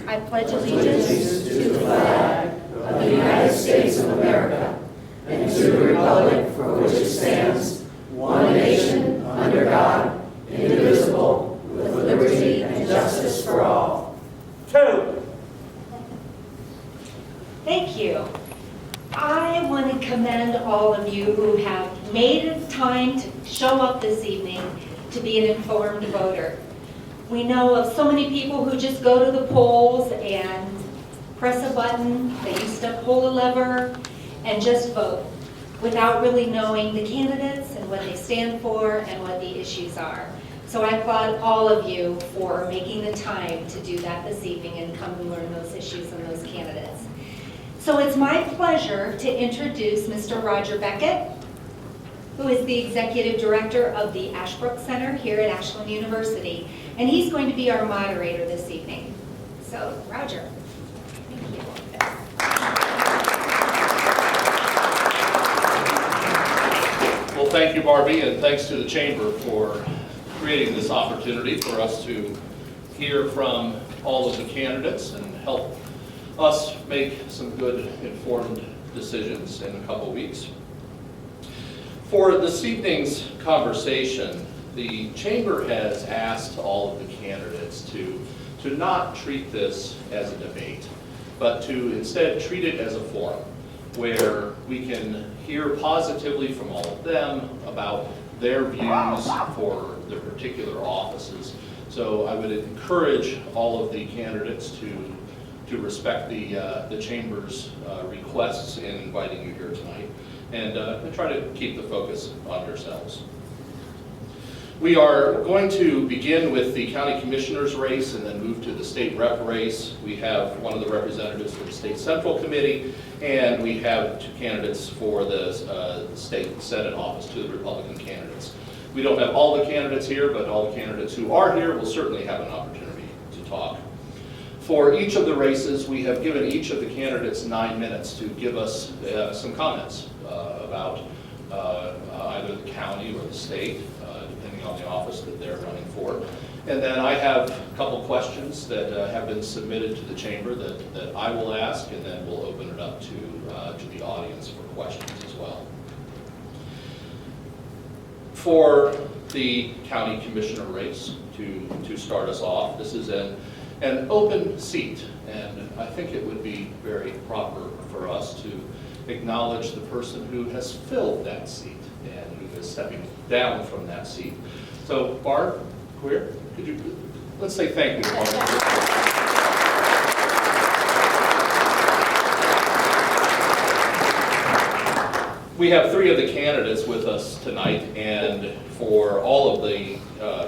I pledge allegiance to the flag of the United States of America and to the republic for which it stands, one nation, under God, indivisible, with liberty and justice for all. Thank you. I want to commend all of you who have made it time to show up this evening to be an informed voter. We know of so many people who just go to the polls and press a button, they used to pull a lever and just vote without really knowing the candidates and what they stand for and what the issues are. So I applaud all of you for making the time to do that this evening and come and learn those issues and those candidates. So it's my pleasure to introduce Mr. Roger Beckett, who is the Executive Director of the Ashbrook Center here at Ashland University. And he's going to be our moderator this evening. So, Roger. Thank you. Well, thank you, Barbie, and thanks to the Chamber for creating this opportunity for us to hear from all of the candidates and help us make some good informed decisions in a couple weeks. For this evening's conversation, the Chamber has asked all of the candidates to not treat this as a debate, but to instead treat it as a forum where we can hear positively from all of them about their views for their particular offices. So I would encourage all of the candidates to respect the Chamber's requests in inviting you here tonight, and try to keep the focus on yourselves. We are going to begin with the County Commissioner's race and then move to the State Rep race. We have one of the representatives for the State Central Committee, and we have two candidates for the State Senate office, two of the Republican candidates. We don't have all the candidates here, but all the candidates who are here will certainly have an opportunity to talk. For each of the races, we have given each of the candidates 9 minutes to give us some comments about either the county or the state, depending on the office that they're running for. And then I have a couple questions that have been submitted to the Chamber that I will ask, and then we'll open it up to the audience for questions as well. For the County Commissioner race, to start us off, this is an open seat, and I think it would be very proper for us to acknowledge the person who has filled that seat and who is stepping down from that seat. So, Barb Queer, could you, let's say thank you, Barb. We have 3 of the candidates with us tonight, and for all of the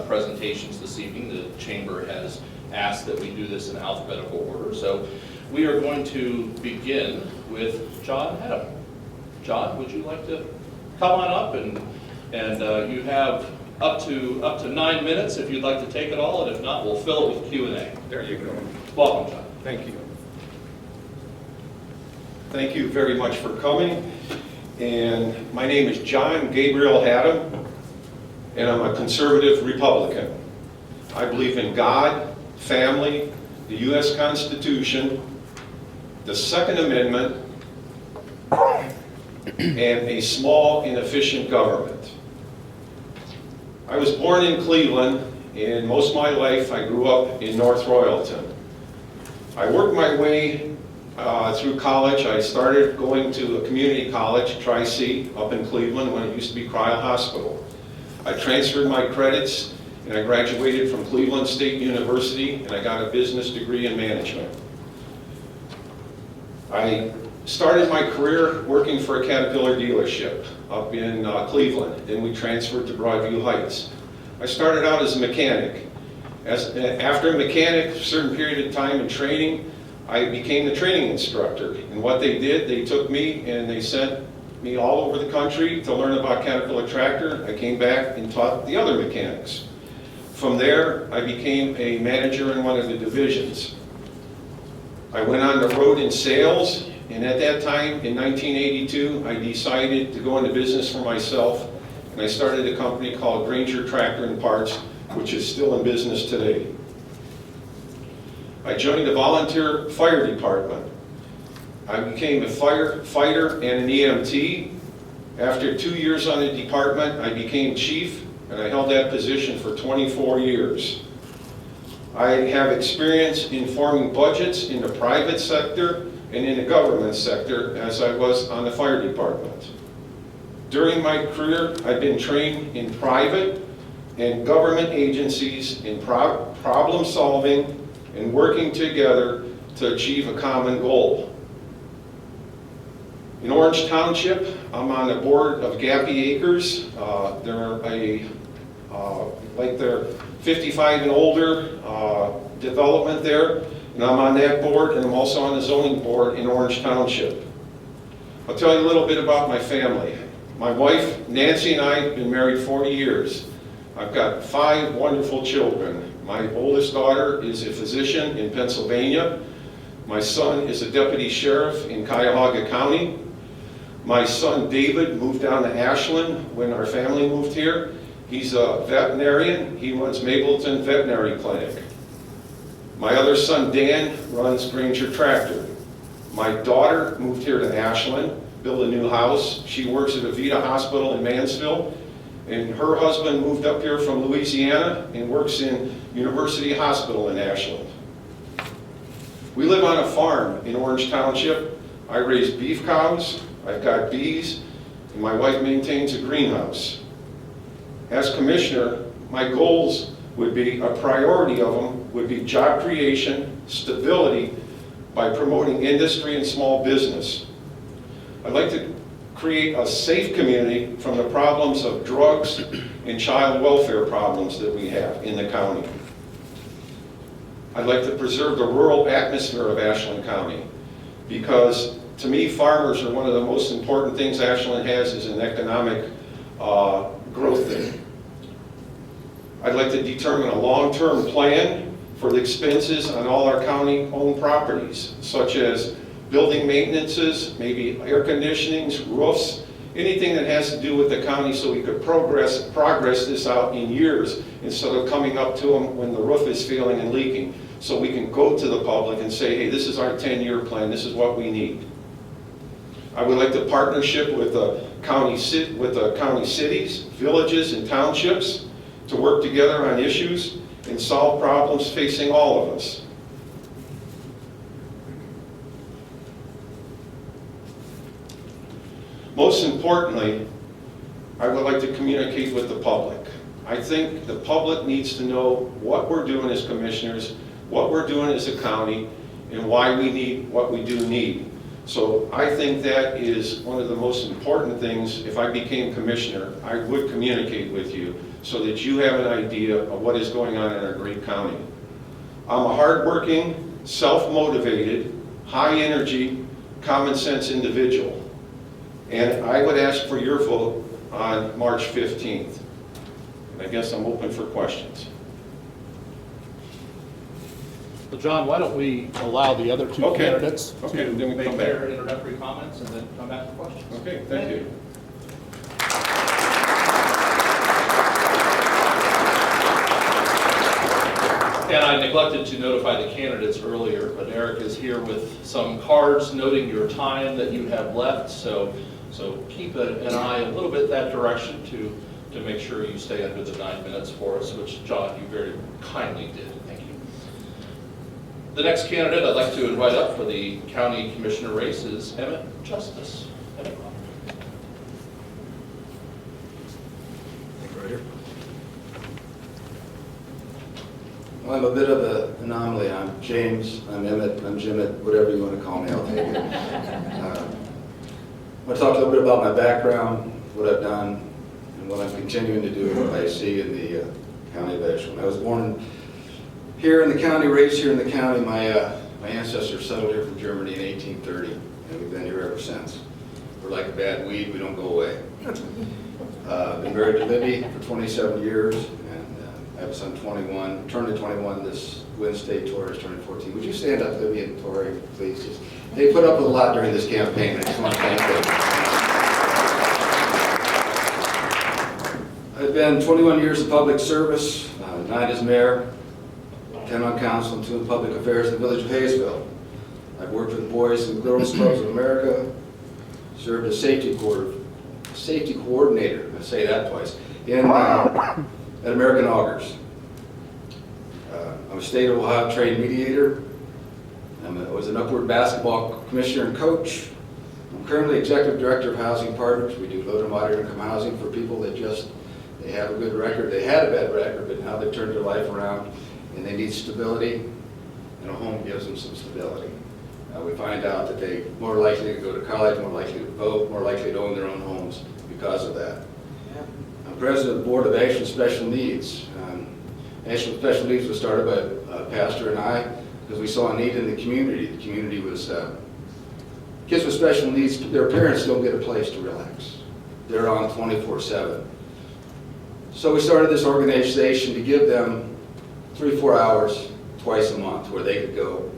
presentations this evening, the Chamber has asked that we do this in alphabetical order. So we are going to begin with John Hadam. John, would you like to come on up, and you have up to 9 minutes if you'd like to take it all, and if not, we'll fill it with Q&A. There you go. Welcome, John. Thank you. Thank you very much for coming. And my name is John Gabriel Hadam, and I'm a conservative Republican. I believe in God, family, the U.S. Constitution, the Second Amendment, and a small and efficient government. I was born in Cleveland, and most of my life I grew up in North Royalton. I worked my way through college. I started going to a community college, Tri-C, up in Cleveland when it used to be Cryle Hospital. I transferred my credits and I graduated from Cleveland State University, and I got a business degree in management. I started my career working for a Caterpillar dealership up in Cleveland. Then we transferred to Broadview Heights. I started out as a mechanic. After a mechanic, a certain period of time in training, I became the training instructor. And what they did, they took me and they sent me all over the country to learn about Caterpillar tractor. I came back and taught the other mechanics. From there, I became a manager in one of the divisions. I went on the road in sales, and at that time, in 1982, I decided to go into business for myself, and I started a company called Granger Tractor and Parts, which is still in business today. I joined the volunteer fire department. I became a firefighter and an EMT. After 2 years on the department, I became chief, and I held that position for 24 years. I have experience in forming budgets in the private sector and in the government sector, as I was on the fire department. During my career, I've been trained in private and government agencies in problem solving and working together to achieve a common goal. In Orange Township, I'm on the board of Gappy Acres. They're 55 and older development there, and I'm on that board, and I'm also on the zoning board in Orange Township. I'll tell you a little bit about my family. My wife, Nancy, and I have been married 40 years. I've got 5 wonderful children. My oldest daughter is a physician in Pennsylvania. My son is a deputy sheriff in Cuyahoga County. My son David moved down to Ashland when our family moved here. He's a veterinarian. He runs Mapleton Veterinary Clinic. My other son Dan runs Granger Tractor. My daughter moved here to Ashland, built a new house. She works at Avita Hospital in Mansfield. And her husband moved up here from Louisiana and works in University Hospital in Ashland. We live on a farm in Orange Township. I raise beef cows, I've got bees, and my wife maintains a greenhouse. As commissioner, my goals would be, a priority of them would be job creation, stability by promoting industry and small business. I'd like to create a safe community from the problems of drugs and child welfare problems that we have in the county. I'd like to preserve the rural atmosphere of Ashland County, because to me, farmers are one of the most important things Ashland has is an economic growth thing. I'd like to determine a long-term plan for the expenses on all our county-owned properties, such as building maintenances, maybe air conditionings, roofs, anything that has to do with the county, so we could progress this out in years instead of coming up to them when the roof is failing and leaking. So we can go to the public and say, hey, this is our 10-year plan, this is what we need. I would like to partnership with the county cities, villages, and townships to work together on issues and solve problems facing all of us. Most importantly, I would like to communicate with the public. I think the public needs to know what we're doing as commissioners, what we're doing as a county, and why we need what we do need. So I think that is one of the most important things. If I became commissioner, I would communicate with you so that you have an idea of what is going on in our great county. I'm a hardworking, self-motivated, high-energy, common-sense individual. And I would ask for your vote on March 15th. And I guess I'm open for questions. Well, John, why don't we allow the other 2 Okay. candidates Okay, to then we make come back. their introductory comments and then come back to questions. Okay, thank you. And I neglected to notify the candidates earlier, but Eric is here with some cards noting your time that you have left. So keep an eye a little bit that direction to make sure you stay under the 9 minutes for us, which, John, you very kindly did. Thank you. The next candidate I'd like to invite up for the county commissioner race is Emmett Justice. Emmett. Well, I'm a bit of an anomaly. I'm James, I'm Emmett, I'm Jimmett, whatever you want to call me, I'll take it. I'm going to talk a little bit about my background, what I've done, and what I'm continuing to do and what I see in the county of Ashland. I was born here in the county, raised here in the county. My ancestors settled here from Germany in 1830, and we've been here ever since. We're like a bad weed, we don't go away. Been married to Libby for 27 years, and I have a son 21, turned to 21 this Wednesday. Tori's turning 14. Would you stand up, Libby and Tori, please? They put up with a lot during this campaign. I just want to thank them. I've been 21 years of public service, 9 as mayor, 10 on council, and 2 in public affairs in the village of Hayesville. I've worked with Boys and Girls Clubs of America, served as safety coordinator, I say that twice, at American Augers. I'm a state of Ohio trained mediator. I was an upward basketball commissioner and coach. I'm currently executive director of Housing Partners. We do low to moderate income housing for people that they have a good record. They had a bad record, but now they've turned their life around and they need stability, and a home gives them some stability. We find out that they're more likely to go to college, more likely to vote, more likely to own their own homes because of that. I'm president of the board of Ashland Special Needs. Ashland Special Needs was started by a pastor and I because we saw a need in the community. The community was, kids with special needs, their parents don't get a place to relax. They're on 24/7. So we started this organization to give them 3-4 hours twice a month where they could go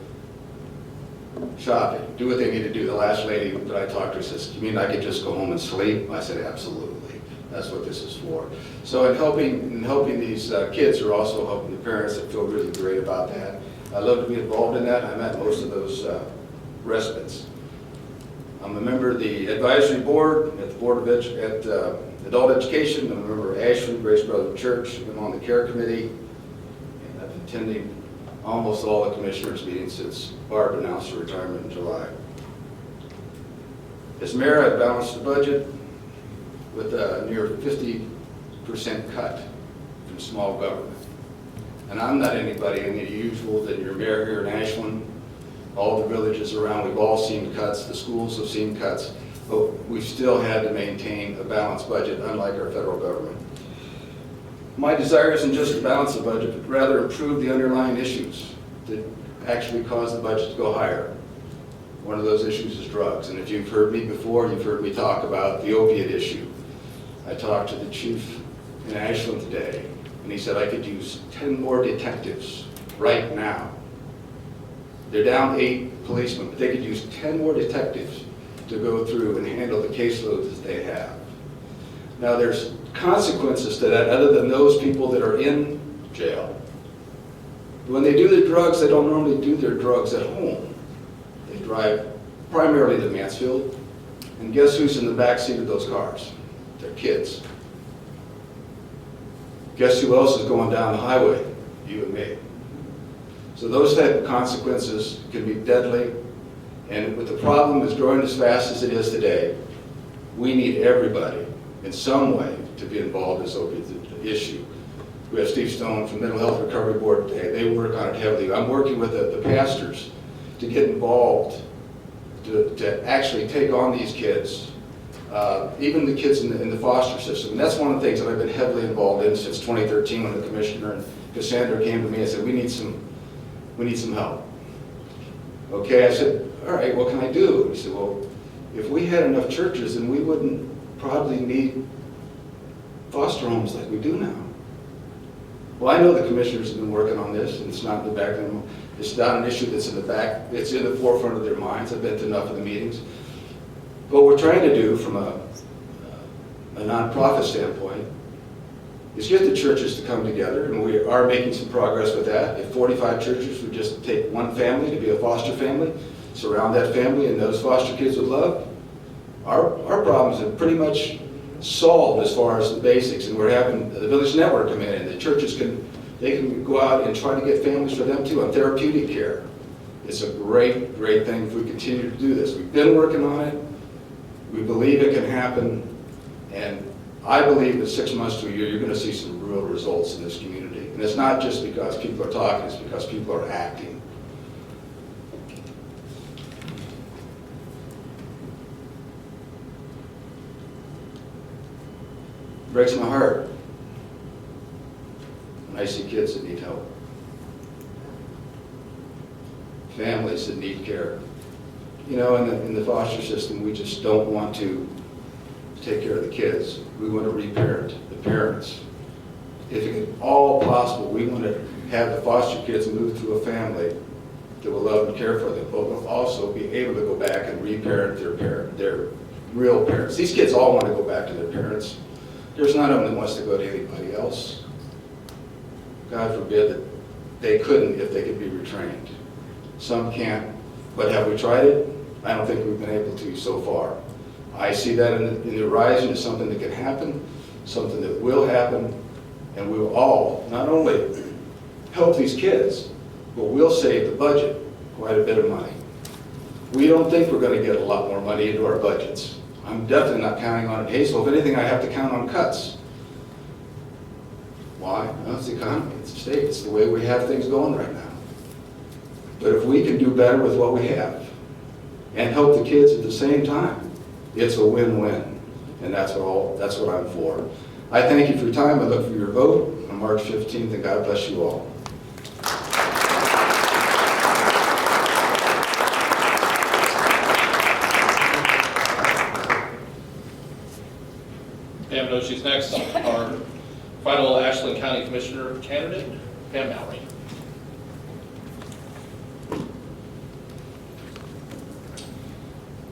shopping, do what they need to do. The last lady that I talked to says, "You mean I could just go home and sleep?" I said, "Absolutely. That's what this is for." So in helping these kids, are also helping the parents that feel really great about that. I love to be involved in that. I met most of those residents. I'm a member of the advisory board at the Board of Adult Education. I'm a member of Ashland Grace Brotherhood Church. I'm on the care committee, and I've been attending almost all the commissioners' meetings since Barb announced her retirement in July. As mayor, I've balanced the budget with a near 50% cut from small government. And I'm not anybody any usual than your mayor here in Ashland. All the villages around, we've all seen cuts. The schools have seen cuts. But we've still had to maintain a balanced budget, unlike our federal government. My desire isn't just to balance the budget, but rather improve the underlying issues that actually cause the budget to go higher. One of those issues is drugs. And if you've heard me before, you've heard me talk about the opiate issue. I talked to the chief in Ashland today, and he said I could use 10 more detectives right now. They're down 8 policemen, but they could use 10 more detectives to go through and handle the caseloads that they have. Now there's consequences to that other than those people that are in jail. When they do their drugs, they don't normally do their drugs at home. They drive primarily to Mansfield, and guess who's in the back seat of those cars? Their kids. Guess who else is going down the highway? You and me. So those type of consequences can be deadly, and with the problem is growing as fast as it is today, we need everybody in some way to be involved in this opiate issue. We have Steve Stone from Mental Health Recovery Board today. They work on it heavily. I'm working with the pastors to get involved, to actually take on these kids, even the kids in the foster system. And that's one of the things that I've been heavily involved in since 2013 when the commissioner and Cassandra came to me and said, we need some help. Okay, I said, all right, what can I do? He said, well, if we had enough churches, then we wouldn't probably need foster homes like we do now. Well, I know the commissioners have been working on this, and it's not in the background. It's not an issue that's in the back. It's in the forefront of their minds. I've been to enough of the meetings. What we're trying to do from a nonprofit standpoint is get the churches to come together, and we are making some progress with that. If 45 churches would just take one family to be a foster family, surround that family, and those foster kids with love, our problems are pretty much solved as far as the basics, and we're having the village network come in, and the churches can go out and try to get families for them too on therapeutic care. It's a great thing if we continue to do this. We've been working on it. We believe it can happen, and I believe that 6 months to a year, you're going to see some real results in this community. And it's not just because people are talking, it's because people are acting. It breaks my heart when I see kids that need help, families that need care. You know, in the foster system, we just don't want to take care of the kids. We want to reparent the parents. If it at all possible, we want to have the foster kids move to a family that will love and care for them, but will also be able to go back and reparent their real parents. These kids all want to go back to their parents. There's none of them that wants to go to anybody else. God forbid that they couldn't if they could be retrained. Some can't, but have we tried it? I don't think we've been able to so far. I see that in the horizon as something that can happen, something that will happen, and we will all not only help these kids, but we'll save the budget quite a bit of money. We don't think we're going to get a lot more money into our budgets. I'm definitely not counting on it. Hazel, if anything, I have to count on cuts. Why? Well, it's the economy, it's the state, it's the way we have things going right now. But if we can do better with what we have and help the kids at the same time, it's a win-win, and that's what I'm for. I thank you for your time. I look for your vote on March 15th, and God bless you all. Pam knows she's next. Our final Ashland County Commissioner candidate, Pam Mowry.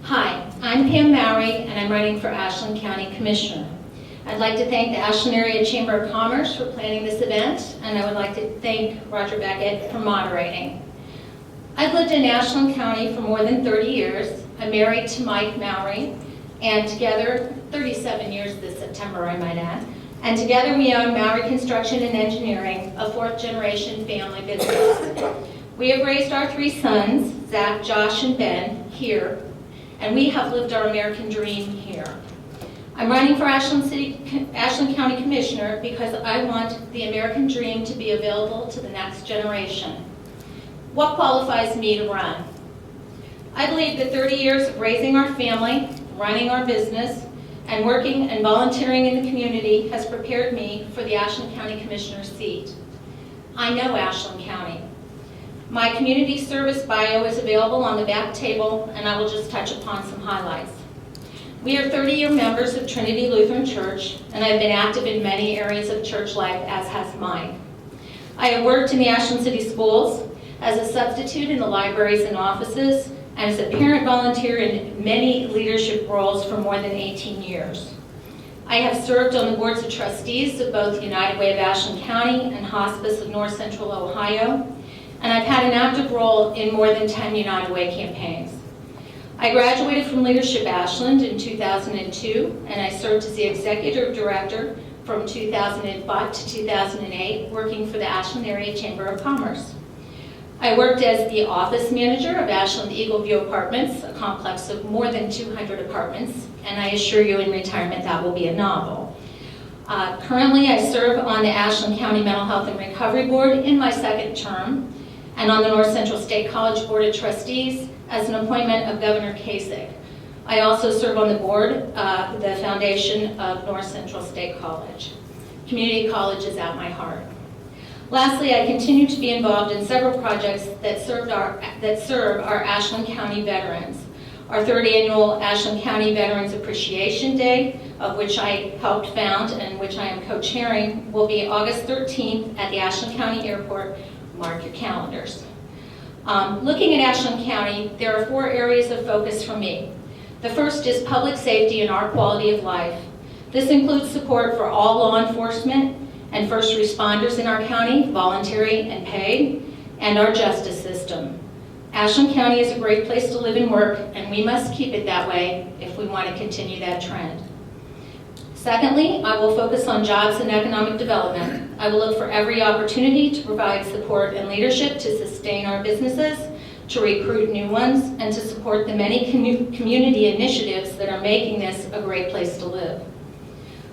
Hi, I'm Pam Mowry, and I'm running for Ashland County Commissioner. I'd like to thank the Ashland Area Chamber of Commerce for planning this event, and I would like to thank Roger Beckett for moderating. I've lived in Ashland County for more than 30 years. I'm married to Mike Mowry, and together, 37 years this September, I might add, and together we own Mowry Construction and Engineering, a fourth-generation family business. We have raised our 3 sons, Zach, Josh, and Ben, here, and we have lived our American dream here. I'm running for Ashland County Commissioner because I want the American dream to be available to the next generation. What qualifies me to run? I believe that 30 years of raising our family, running our business, and working and volunteering in the community has prepared me for the Ashland County Commissioner's seat. I know Ashland County. My community service bio is available on the back table, and I will just touch upon some highlights. We are 30-year members of Trinity Lutheran Church, and I've been active in many areas of church life, as has Mike. I have worked in the Ashland City Schools as a substitute in the libraries and offices, and as a parent volunteer in many leadership roles for more than 18 years. I have served on the boards of trustees of both United Way of Ashland County and Hospice of North Central Ohio, and I've had an active role in more than 10 United Way campaigns. I graduated from Leadership Ashland in 2002, and I served as the Executive Director from 2005 to 2008, working for the Ashland Area Chamber of Commerce. I worked as the office manager of Ashland Eagle View Apartments, a complex of more than 200 apartments, and I assure you in retirement that will be a novel. Currently, I serve on the Ashland County Mental Health and Recovery Board in my 2nd term, and on the North Central State College Board of Trustees as an appointment of Governor Kasich. I also serve on the board of the Foundation of North Central State College. Community college is at my heart. Lastly, I continue to be involved in several projects that serve our Ashland County veterans. Our 3rd annual Ashland County Veterans Appreciation Day, of which I helped found and which I am co-chairing, will be August 13th at the Ashland County Airport. Mark your calendars. Looking at Ashland County, there are 4 areas of focus for me. The first is public safety and our quality of life. This includes support for all law enforcement and first responders in our county, voluntary and paid, and our justice system. Ashland County is a great place to live and work, and we must keep it that way if we want to continue that trend. Secondly, I will focus on jobs and economic development. I will look for every opportunity to provide support and leadership to sustain our businesses, to recruit new ones, and to support the many community initiatives that are making this a great place to live.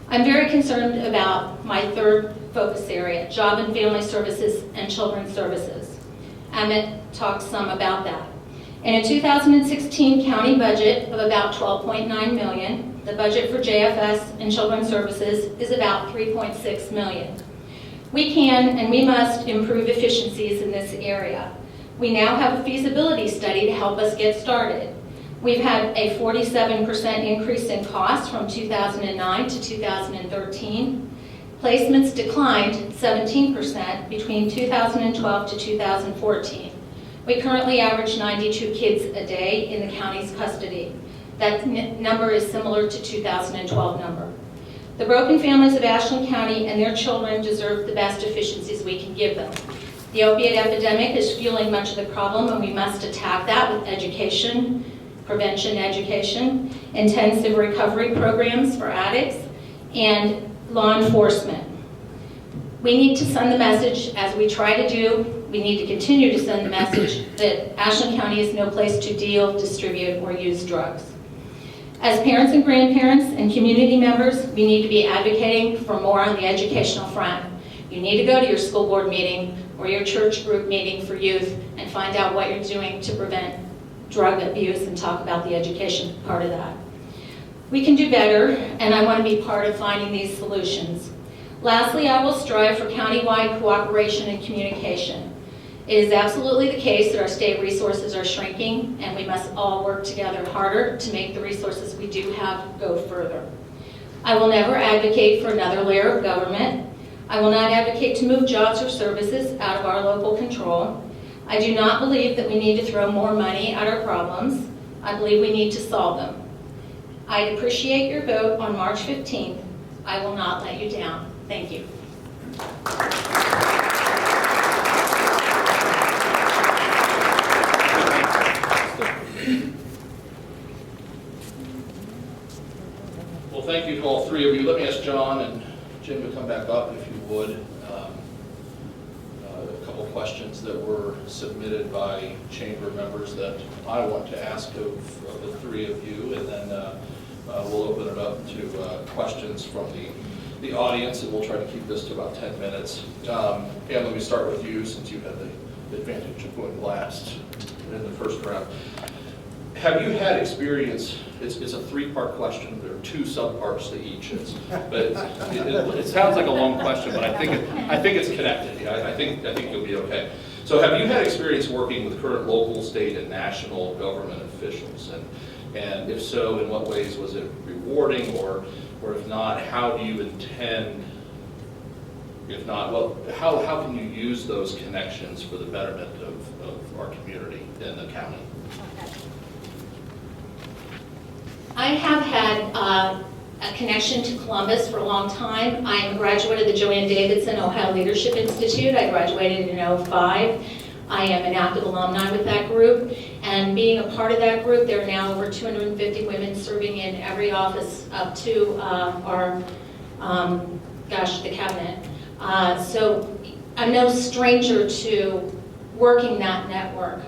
I'm very concerned about my 3rd focus area, job and family services and children's services. Emmett talked some about that. In a 2016 county budget of about $12.9 million, the budget for JFS and children's services is about $3.6 million. We can and we must improve efficiencies in this area. We now have a feasibility study to help us get started. We've had a 47% increase in costs from 2009 to 2013. Placements declined 17% between 2012 to 2014. We currently average 92 kids a day in the county's custody. That number is similar to 2012 number. The broken families of Ashland County and their children deserve the best efficiencies we can give them. The opiate epidemic is fueling much of the problem, and we must attack that with education, prevention education, intensive recovery programs for addicts, and law enforcement. We need to send the message, as we try to do, we need to continue to send the message that Ashland County is no place to deal, distribute, or use drugs. As parents and grandparents and community members, we need to be advocating for more on the educational front. You need to go to your school board meeting or your church group meeting for youth and find out what you're doing to prevent drug abuse and talk about the education part of that. We can do better, and I want to be part of finding these solutions. Lastly, I will strive for countywide cooperation and communication. It is absolutely the case that our state resources are shrinking, and we must all work together harder to make the resources we do have go further. I will never advocate for another layer of government. I will not advocate to move jobs or services out of our local control. I do not believe that we need to throw more money at our problems. I believe we need to solve them. I'd appreciate your vote on March 15th. I will not let you down. Thank you. Well, thank you to all three of you. Let me ask John and Jim to come back up, if you would. A couple questions that were submitted by chamber members that I want to ask of the three of you, and then we'll open it up to questions from the audience, and we'll try to keep this to about 10 minutes. Pam, let me start with you, since you had the advantage of going last in the first round. Have you had experience, it's a three-part question, there are two subparts to each, but it sounds like a long question, but I think it's connected. Yeah, I think you'll be okay. So have you had experience working with current local, state, and national government officials? And if so, in what ways was it rewarding, or if not, how do you intend, if not, well, how can you use those connections for the betterment of our community in the county? I have had a connection to Columbus for a long time. I am a graduate of the Joanne Davidson Ohio Leadership Institute. I graduated in 2005. I am an active alumni with that group, and being a part of that group, there are now over 250 women serving in every office up to the cabinet. So I'm no stranger to working that network.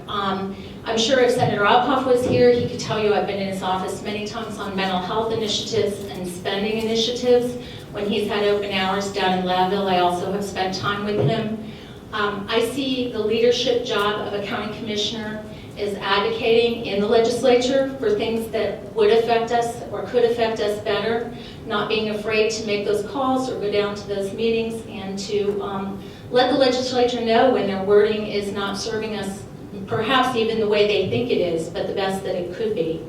I'm sure if Senator Obhof was here, he could tell you I've been in his office many times on mental health initiatives and spending initiatives. When he's had open hours down in Laville, I also have spent time with him. I see the leadership job of a county commissioner is advocating in the legislature for things that would affect us or could affect us better, not being afraid to make those calls or go down to those meetings, and to let the legislature know when their wording is not serving us perhaps even the way they think it is, but the best that it could be.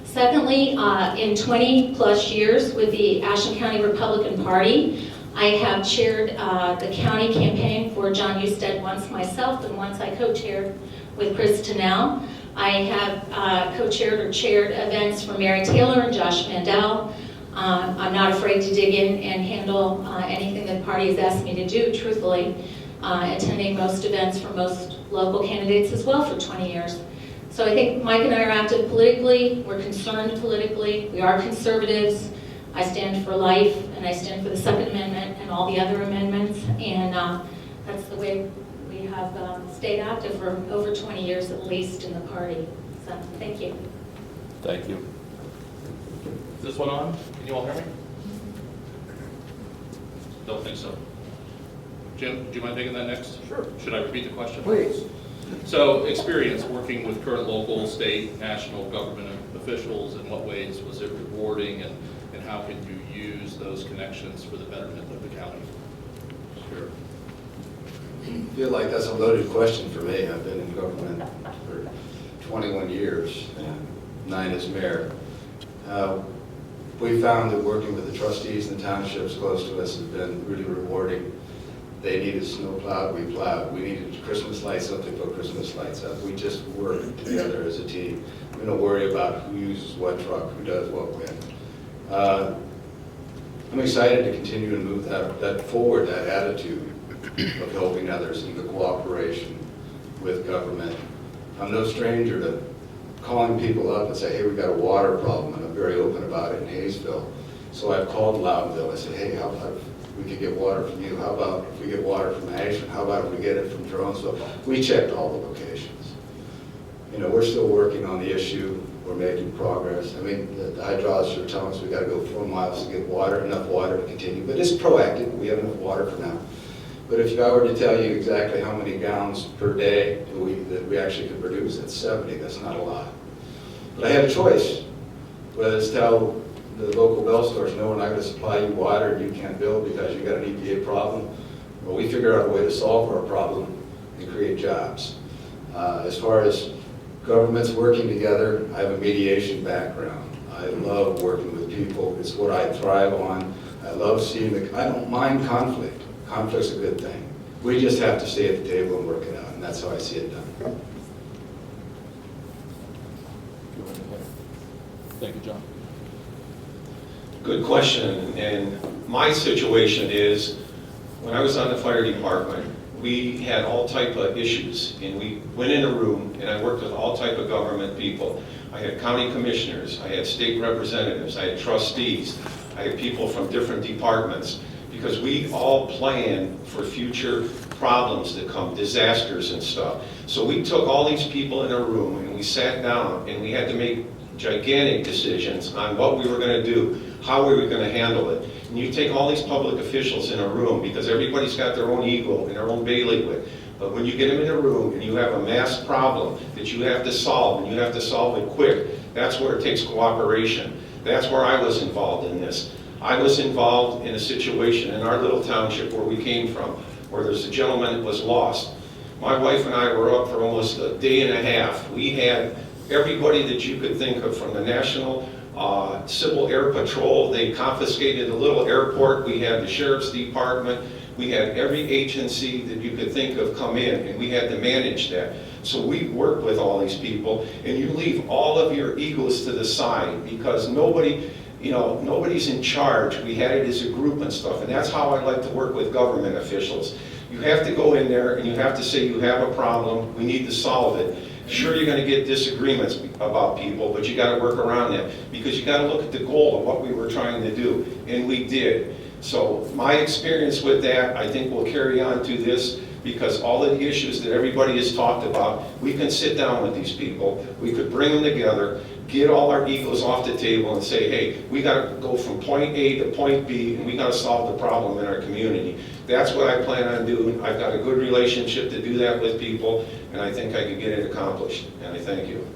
Secondly, in 20 plus years with the Ashland County Republican Party, I have chaired the county campaign for John Husted once myself, and once I co-chaired with Chris Tennell. I have co-chaired or chaired events for Mary Taylor and Josh Mandel. I'm not afraid to dig in and handle anything that the party has asked me to do, truthfully, attending most events for most local candidates as well for 20 years. So I think Mike and I are active politically, we're concerned politically, we are conservatives. I stand for life, and I stand for the Second Amendment and all the other amendments, and that's the way we have stayed active for over 20 years at least in the party. So thank you. Thank you. Is this one on? Can you all hear me? Don't think so. Jim, do you mind taking that next? Sure. Should I repeat the question? Please. So, experience working with current local, state, national government officials, in what ways was it rewarding, and how can you use those connections for the betterment of the county? Sure. I feel like that's a loaded question for me. I've been in government for 21 years, and 9 as mayor. We found that working with the trustees and the townships close to us has been really rewarding. They needed snow plowed, we plowed. We needed Christmas lights up, they put Christmas lights up. We just worked together as a team. We don't worry about who uses what truck, who does what when. I'm excited to continue to move that forward, that attitude of helping others and the cooperation with government. I'm no stranger to calling people up and say, hey, we got a water problem, and I'm very open about it in Hayesville. So I've called Loudonville. I said, hey, how about if we could get water from you? How about if we get water from Ashland? How about if we get it from Dronesville? We checked all the locations. You know, we're still working on the issue. We're making progress. I mean, the hydrologists are telling us we got to go 4 miles to get water, enough water to continue. But it's proactive. We have enough water for now. But if I were to tell you exactly how many gallons per day that we actually could produce, that's 70. That's not a lot. But I had a choice. Whether it's tell the local bell stores, no, we're not going to supply you water and you can't build because you got an EPA problem. Well, we figure out a way to solve our problem and create jobs. As far as governments working together, I have a mediation background. I love working with people. It's what I thrive on. I love seeing I don't mind conflict. Conflict's a good thing. We just have to stay at the table and work it out, and that's how I see it done. Thank you, John. Good question, and my situation is, when I was on the fire department, we had all type of issues, and we went in a room, and I worked with all type of government people. I had county commissioners, I had state representatives, I had trustees, I had people from different departments, because we all plan for future problems that come, disasters and stuff. So we took all these people in a room, and we sat down, and we had to make gigantic decisions on what we were going to do, how we were going to handle it. And you take all these public officials in a room, because everybody's got their own ego and their own bailiwick. But when you get them in a room and you have a mass problem that you have to solve, and you have to solve it quick, that's where it takes cooperation. That's where I was involved in this. I was involved in a situation in our little township where we came from, where there's a gentleman that was lost. My wife and I were up for almost a day and a half. We had everybody that you could think of, from the National Civil Air Patrol. They confiscated the little airport. We had the Sheriff's Department. We had every agency that you could think of come in, and we had to manage that. So we worked with all these people, and you leave all of your egos to the side, because nobody, you know, nobody's in charge. We had it as a group and stuff, and that's how I like to work with government officials. You have to go in there and you have to say, you have a problem, we need to solve it. Sure, you're going to get disagreements about people, but you got to work around that, because you got to look at the goal of what we were trying to do, and we did. So my experience with that, I think, will carry on to this, because all of the issues that everybody has talked about, we can sit down with these people, we could bring them together, get all our egos off the table and say, hey, we got to go from point A to point B, and we got to solve the problem in our community. That's what I plan on doing. I've got a good relationship to do that with people, and I think I can get it accomplished, and I thank you.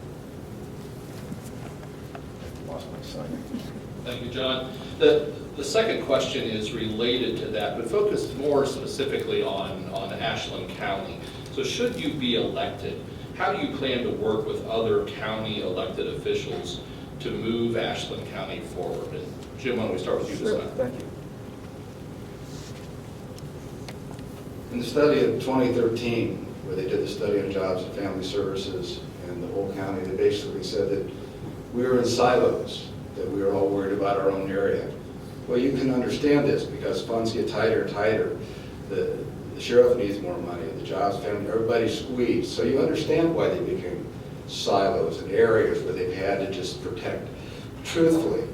Thank you, John. The second question is related to that, but focused more specifically on Ashland County. So should you be elected, how do you plan to work with other county elected officials to move Ashland County forward? And Jim, why don't we start with you this time? Thank you. In the study of 2013, where they did the study on jobs and family services in the whole county, they basically said that we were in silos, that we were all worried about our own area. Well, you can understand this, because funds get tighter and tighter. The sheriff needs more money, the jobs, family, everybody's squeezed. So you understand why they became silos and areas where they've had to just protect. Truthfully,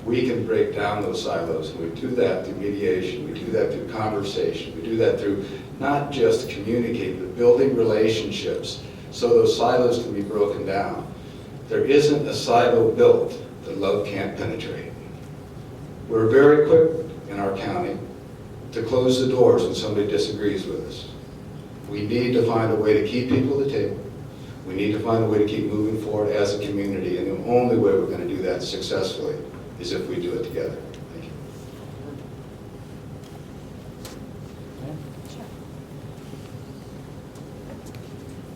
we can break down those silos, and we do that through mediation, we do that through conversation, we do that through not just communicating, but building relationships so those silos can be broken down. There isn't a silo built that love can't penetrate. We're very quick in our county to close the doors when somebody disagrees with us. We need to find a way to keep people at the table. We need to find a way to keep moving forward as a community, and the only way we're going to do that successfully is if we do it together. Thank you.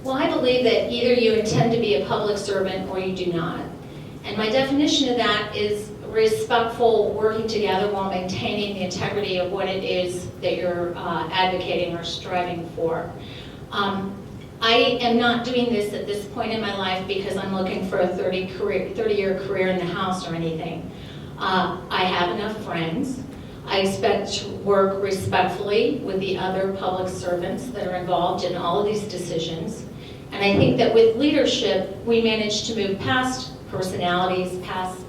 Well, I believe that either you intend to be a public servant or you do not. And my definition of that is respectful working together while maintaining the integrity of what it is that you're advocating or striving for. I am not doing this at this point in my life because I'm looking for a 30-year career in the House or anything. I have enough friends. I expect to work respectfully with the other public servants that are involved in all of these decisions. And I think that with leadership, we manage to move past personalities, past,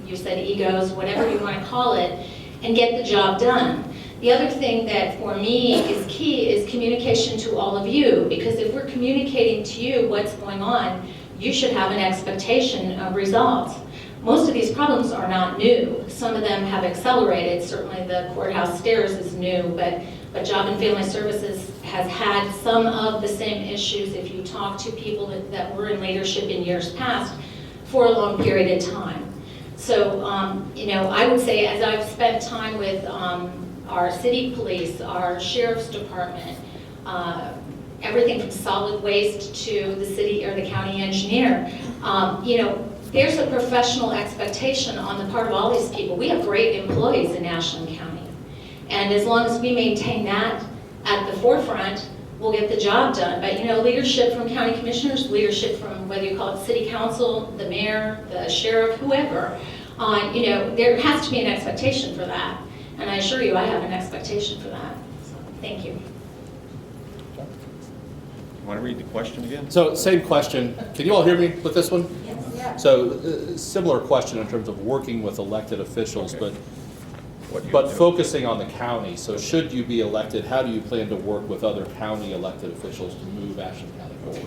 you said egos, whatever you want to call it, and get the job done. The other thing that for me is key is communication to all of you, because if we're communicating to you what's going on, you should have an expectation of results. Most of these problems are not new. Some of them have accelerated. Certainly the courthouse stairs is new, but Job and Family Services has had some of the same issues if you talk to people that were in leadership in years past for a long period of time. So, I would say as I've spent time with our city police, our sheriff's department, everything from solid waste to the city or the county engineer, there's a professional expectation on the part of all these people. We have great employees in Ashland County. And as long as we maintain that at the forefront, we'll get the job done. But leadership from county commissioners, leadership from whether you call it city council, the mayor, the sheriff, whoever, there has to be an expectation for that. And I assure you, I have an expectation for that. So, thank you. Want to read the question again? So same question. Can you all hear me with this one? Yes. So similar question in terms of working with elected officials, Okay. What you but do. focusing on the county. So should you be elected, how do you plan to work with other county elected officials to move Ashland County forward?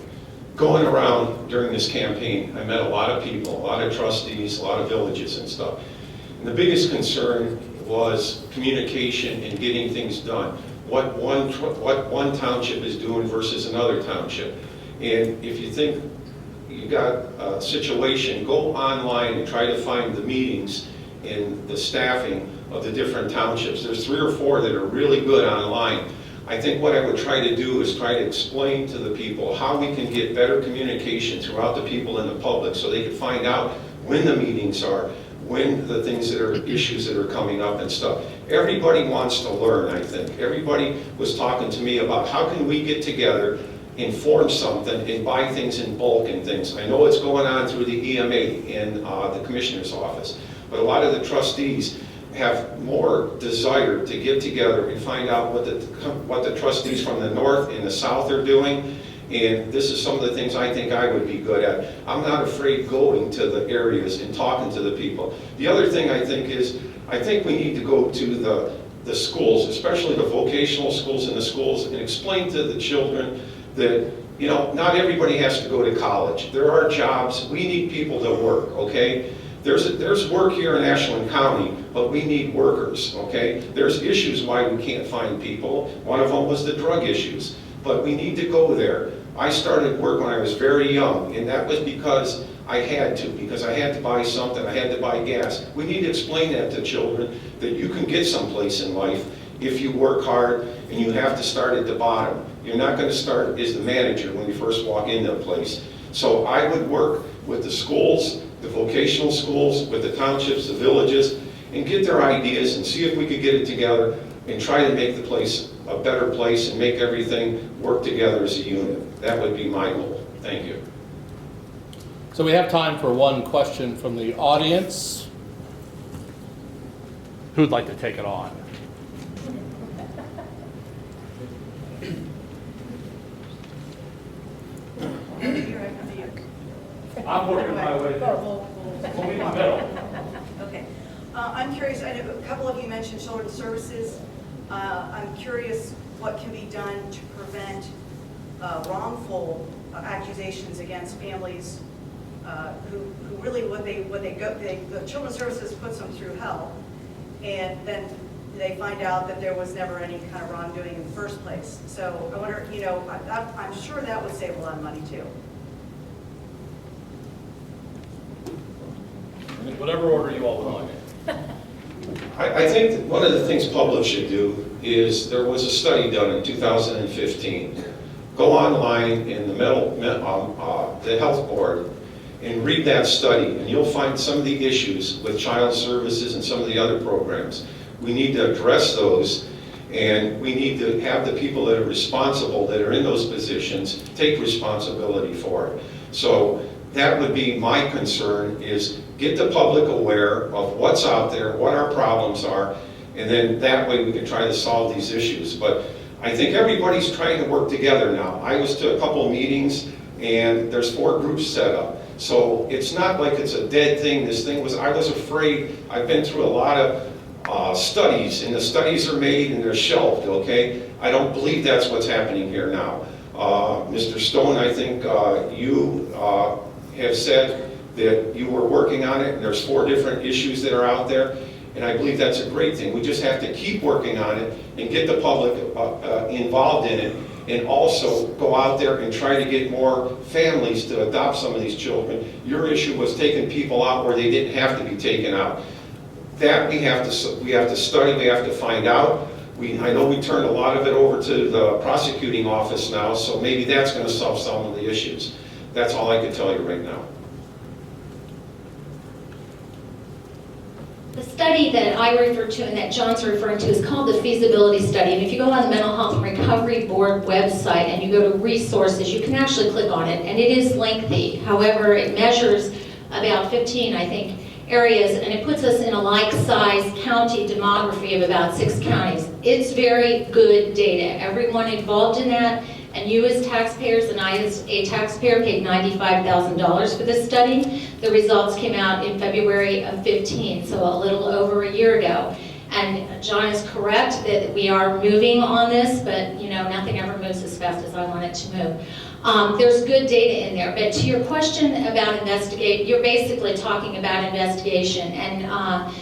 Going around during this campaign, I met a lot of people, a lot of trustees, a lot of villages and stuff. And the biggest concern was communication and getting things done. What one township is doing versus another township. And if you think you got a situation, go online and try to find the meetings and the staffing of the different townships. There's 3 or 4 that are really good online. I think what I would try to do is try to explain to the people how we can get better communication throughout the people and the public so they can find out when the meetings are, when the things that are issues that are coming up and stuff. Everybody wants to learn, I think. Everybody was talking to me about how can we get together, inform something, and buy things in bulk and things. I know it's going on through the EMA and the commissioner's office, but a lot of the trustees have more desire to get together and find out what the trustees from the north and the south are doing. And this is some of the things I think I would be good at. I'm not afraid going to the areas and talking to the people. The other thing I think is, I think we need to go to the schools, especially the vocational schools and the schools, and explain to the children that, not everybody has to go to college. There are jobs. We need people to work, okay? There's work here in Ashland County, but we need workers, okay? There's issues why we can't find people. One of them was the drug issues, but we need to go there. I started work when I was very young, and that was because I had to buy something, I had to buy gas. We need to explain that to children, that you can get someplace in life if you work hard, and you have to start at the bottom. You're not going to start as the manager when you first walk into a place. So I would work with the schools, the vocational schools, with the townships, the villages, and get their ideas and see if we could get it together and try to make the place a better place and make everything work together as a unit. That would be my goal. Thank you. So we have time for one question from the audience. Who'd like to take it on? I'm working my way there. We'll meet in the middle. Okay. I'm curious, I know a couple of you mentioned children's services. I'm curious what can be done to prevent wrongful accusations against families who really the children's services puts them through hell, and then they find out that there was never any kind of wrongdoing in the first place. So I wonder, I'm sure that would save a lot of money too. Whatever order you all want. I think that one of the things public should do is, there was a study done in 2015. Go online in the health board and read that study, and you'll find some of the issues with child services and some of the other programs. We need to address those, and we need to have the people that are responsible, that are in those positions, take responsibility for it. So that would be my concern, is get the public aware of what's out there, what our problems are, and then that way we can try to solve these issues. But I think everybody's trying to work together now. I was to a couple of meetings, and there's 4 groups set up. So it's not like it's a dead thing. I was afraid. I've been through a lot of studies, and the studies are made and they're shelved, okay? I don't believe that's what's happening here now. Mr. Stone, I think you have said that you were working on it, and there's 4 different issues that are out there, and I believe that's a great thing. We just have to keep working on it and get the public involved in it, and also go out there and try to get more families to adopt some of these children. Your issue was taking people out where they didn't have to be taken out. That we have to study, we have to find out. I know we turned a lot of it over to the prosecuting office now, so maybe that's going to solve some of the issues. That's all I can tell you right now. The study that I refer to and that John's referring to is called the feasibility study. And if you go on the Mental Health and Recovery Board website and you go to resources, you can actually click on it, and it is lengthy. However, it measures about 15, I think, areas, and it puts us in a like-sized county demography of about 6 counties. It's very good data. Everyone involved in that, and you as taxpayers and I as a taxpayer paid $95,000 for this study. The results came out in February of 15, so a little over a year ago. And John is correct that we are moving on this, but you know, nothing ever moves as fast as I want it to move. There's good data in there, but to your question about investigate, you're basically talking about investigation, and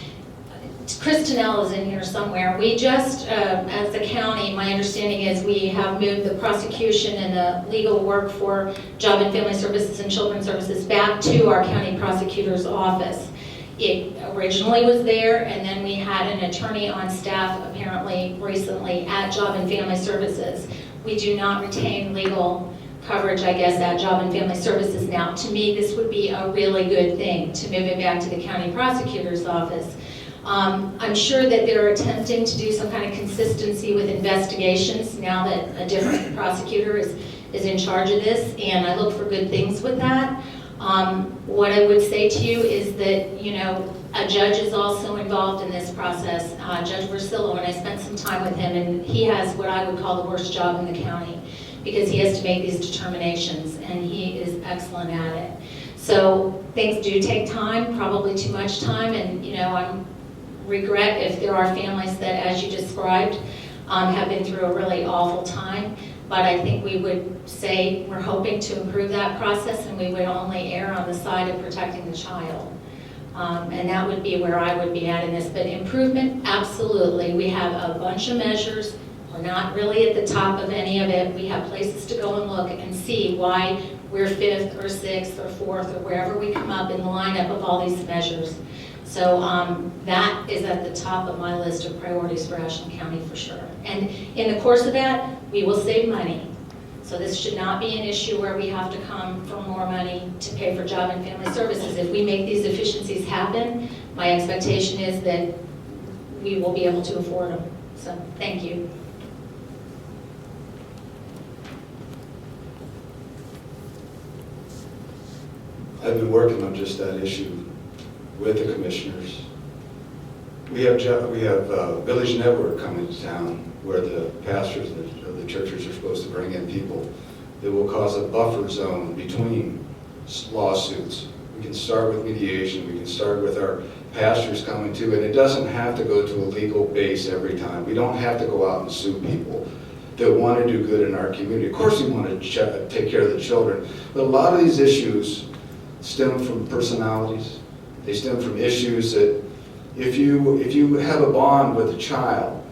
Chris Tennell is in here somewhere. We just, as a county, my understanding is we have moved the prosecution and the legal work for Job and Family Services and Children's Services back to our county prosecutor's office. It originally was there, and then we had an attorney on staff apparently recently at Job and Family Services. We do not retain legal coverage, I guess, at Job and Family Services now. To me, this would be a really good thing to move it back to the county prosecutor's office. I'm sure that they're attempting to do some kind of consistency with investigations now that a different prosecutor is in charge of this, and I look for good things with that. What I would say to you is that, you know, a judge is also involved in this process, Judge Versillo, and I spent some time with him, and he has what I would call the worst job in the county because he has to make these determinations, and he is excellent at it. So things do take time, probably too much time, and, you know, I regret if there are families that, as you described, have been through a really awful time. But I think we would say we're hoping to improve that process, and we would only err on the side of protecting the child. And that would be where I would be at in this. But improvement, absolutely. We have a bunch of measures. We're not really at the top of any of it. We have places to go and look and see why we're 5th or 6th or 4th or wherever we come up in the lineup of all these measures. So that is at the top of my list of priorities for Ashland County for sure. And in the course of that, we will save money. So this should not be an issue where we have to come for more money to pay for Job and Family Services. If we make these efficiencies happen, my expectation is that we will be able to afford them. So thank you. I've been working on just that issue with the commissioners. We have Village Network coming to town where the pastors of the churches are supposed to bring in people that will cause a buffer zone between lawsuits. We can start with mediation, we can start with our pastors coming too, and it doesn't have to go to a legal base every time. We don't have to go out and sue people that want to do good in our community. Of course we want to take care of the children, but a lot of these issues stem from personalities. They stem from issues that if you have a bond with a child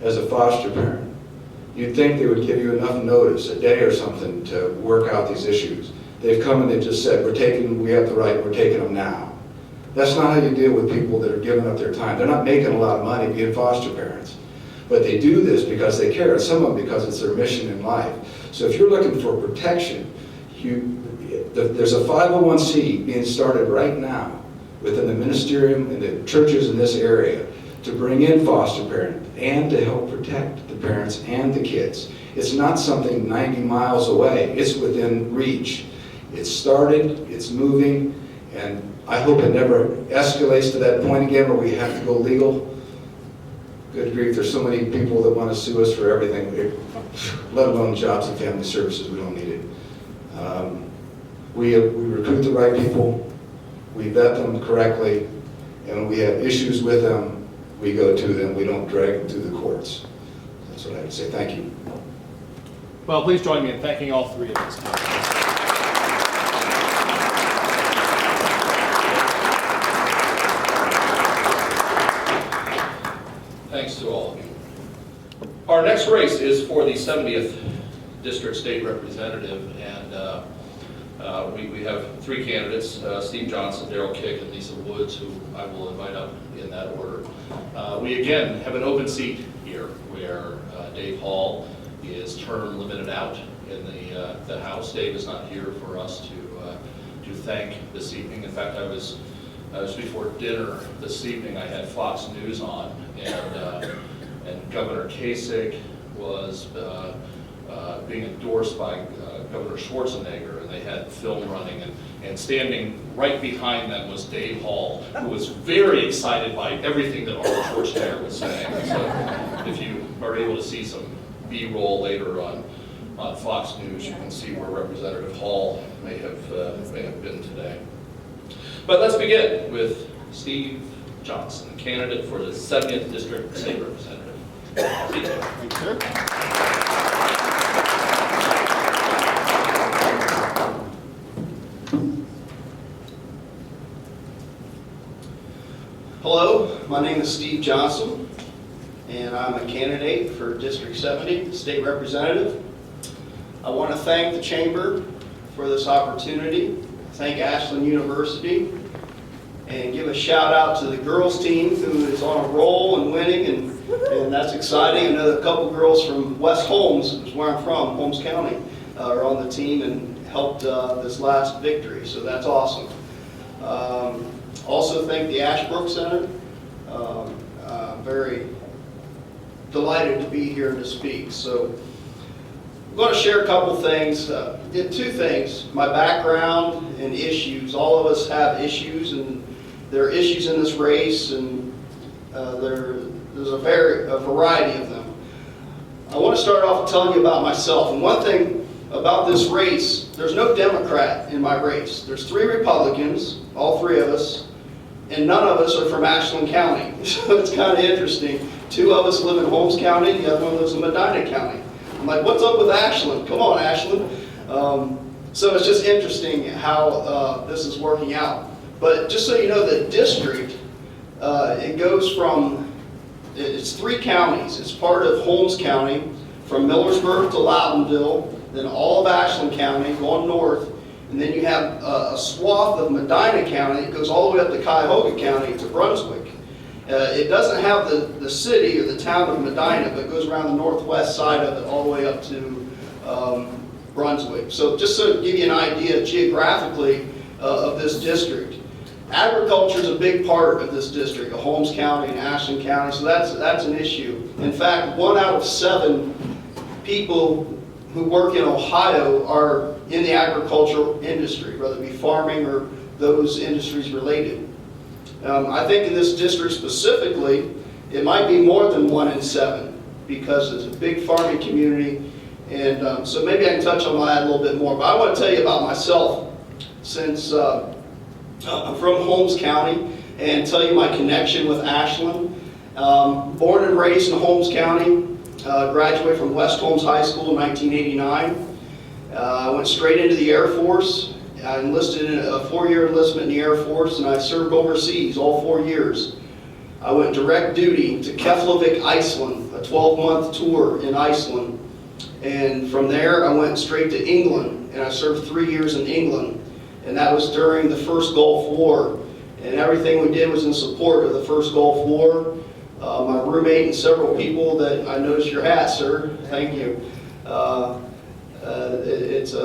as a foster parent, you'd think they would give you enough notice, a day or something, to work out these issues. They've come and they've just said, we have the right, we're taking them now. That's not how you deal with people that are giving up their time. They're not making a lot of money being foster parents. But they do this because they care, and some of them because it's their mission in life. So if you're looking for protection, there's a 501c being started right now within the ministerium and the churches in this area to bring in foster parents and to help protect the parents and the kids. It's not something 90 miles away. It's within reach. It's started, it's moving, and I hope it never escalates to that point again where we have to go legal. Good grief, there's so many people that want to sue us for everything, let alone jobs and family services. We don't need it. We recruit the right people, we vet them correctly, and when we have issues with them, we go to them. We don't drag them through the courts. That's what I would say. Thank you. Well, please join me in thanking all three of us. Thanks to all of you. Our next race is for the 70th District State Representative, and we have three candidates, Steve Johnson, Darrell Kick, and Lisa Woods, who I will invite up in that order. We again have an open seat here where Dave Hall is term limited out in the House. Dave is not here for us to thank this evening. In fact, I was before dinner this evening. I had Fox News on, and Governor Kasich was being endorsed by Governor Schwarzenegger, and they had film running, and standing right behind them was Dave Hall, who was very excited by everything that Arnold Schwarzenegger was saying. So if you are able to see some B-roll later on Fox News, you can see where Representative Hall may have been today. But let's begin with Steve Johnson, candidate for the 70th District State Representative. Steve. Thank you, sir. Hello, my name is Steve Johnson, and I'm a candidate for District 70, State Representative. I want to thank the Chamber for this opportunity, thank Ashland University, and give a shout out to the girls team who is on a roll and winning, and that's exciting. I know a couple girls from West Holmes, which is where I'm from, Holmes County, are on the team and helped this last victory, so that's awesome. Also thank the Ashbrook Center. I'm very delighted to be here to speak. So I'm going to share a couple things. Two things, my background and issues. All of us have issues, and there are issues in this race, and there's a variety of them. I want to start off with telling you about myself. And one thing about this race, there's no Democrat in my race. There's three Republicans, all three of us, and none of us are from Ashland County. So it's kind of interesting. Two of us live in Holmes County, the other one lives in Medina County. I'm like, what's up with Ashland? Come on, Ashland. So it's just interesting how this is working out. But just so you know, the district, it goes from, it's three counties. It's part of Holmes County, from Millersburg to Loudonville, then all of Ashland County going north, and then you have a swath of Medina County that goes all the way up to Cuyahoga County to Brunswick. It doesn't have the city or the town of Medina, but it goes around the northwest side of it all the way up to Brunswick. So just to give you an idea geographically of this district. Agriculture is a big part of this district, of Holmes County and Ashland County, so that's an issue. In fact, 1 out of 7 people who work in Ohio are in the agricultural industry, whether it be farming or those industries related. I think in this district specifically, it might be more than 1 in 7 because it's a big farming community, and so maybe I can touch on that a little bit more. But I want to tell you about myself, since I'm from Holmes County, and tell you my connection with Ashland. Born and raised in Holmes County, graduated from West Holmes High School in 1989. I went straight into the Air Force. I enlisted in a 4-year enlistment in the Air Force, and I served overseas all 4 years. I went direct duty to Keflavik, Iceland, a 12-month tour in Iceland. And from there, I went straight to England, and I served 3 years in England. And that was during the first Gulf War. And everything we did was in support of the first Gulf War. My roommate and several people that I noticed your hat, sir. Thank you. It's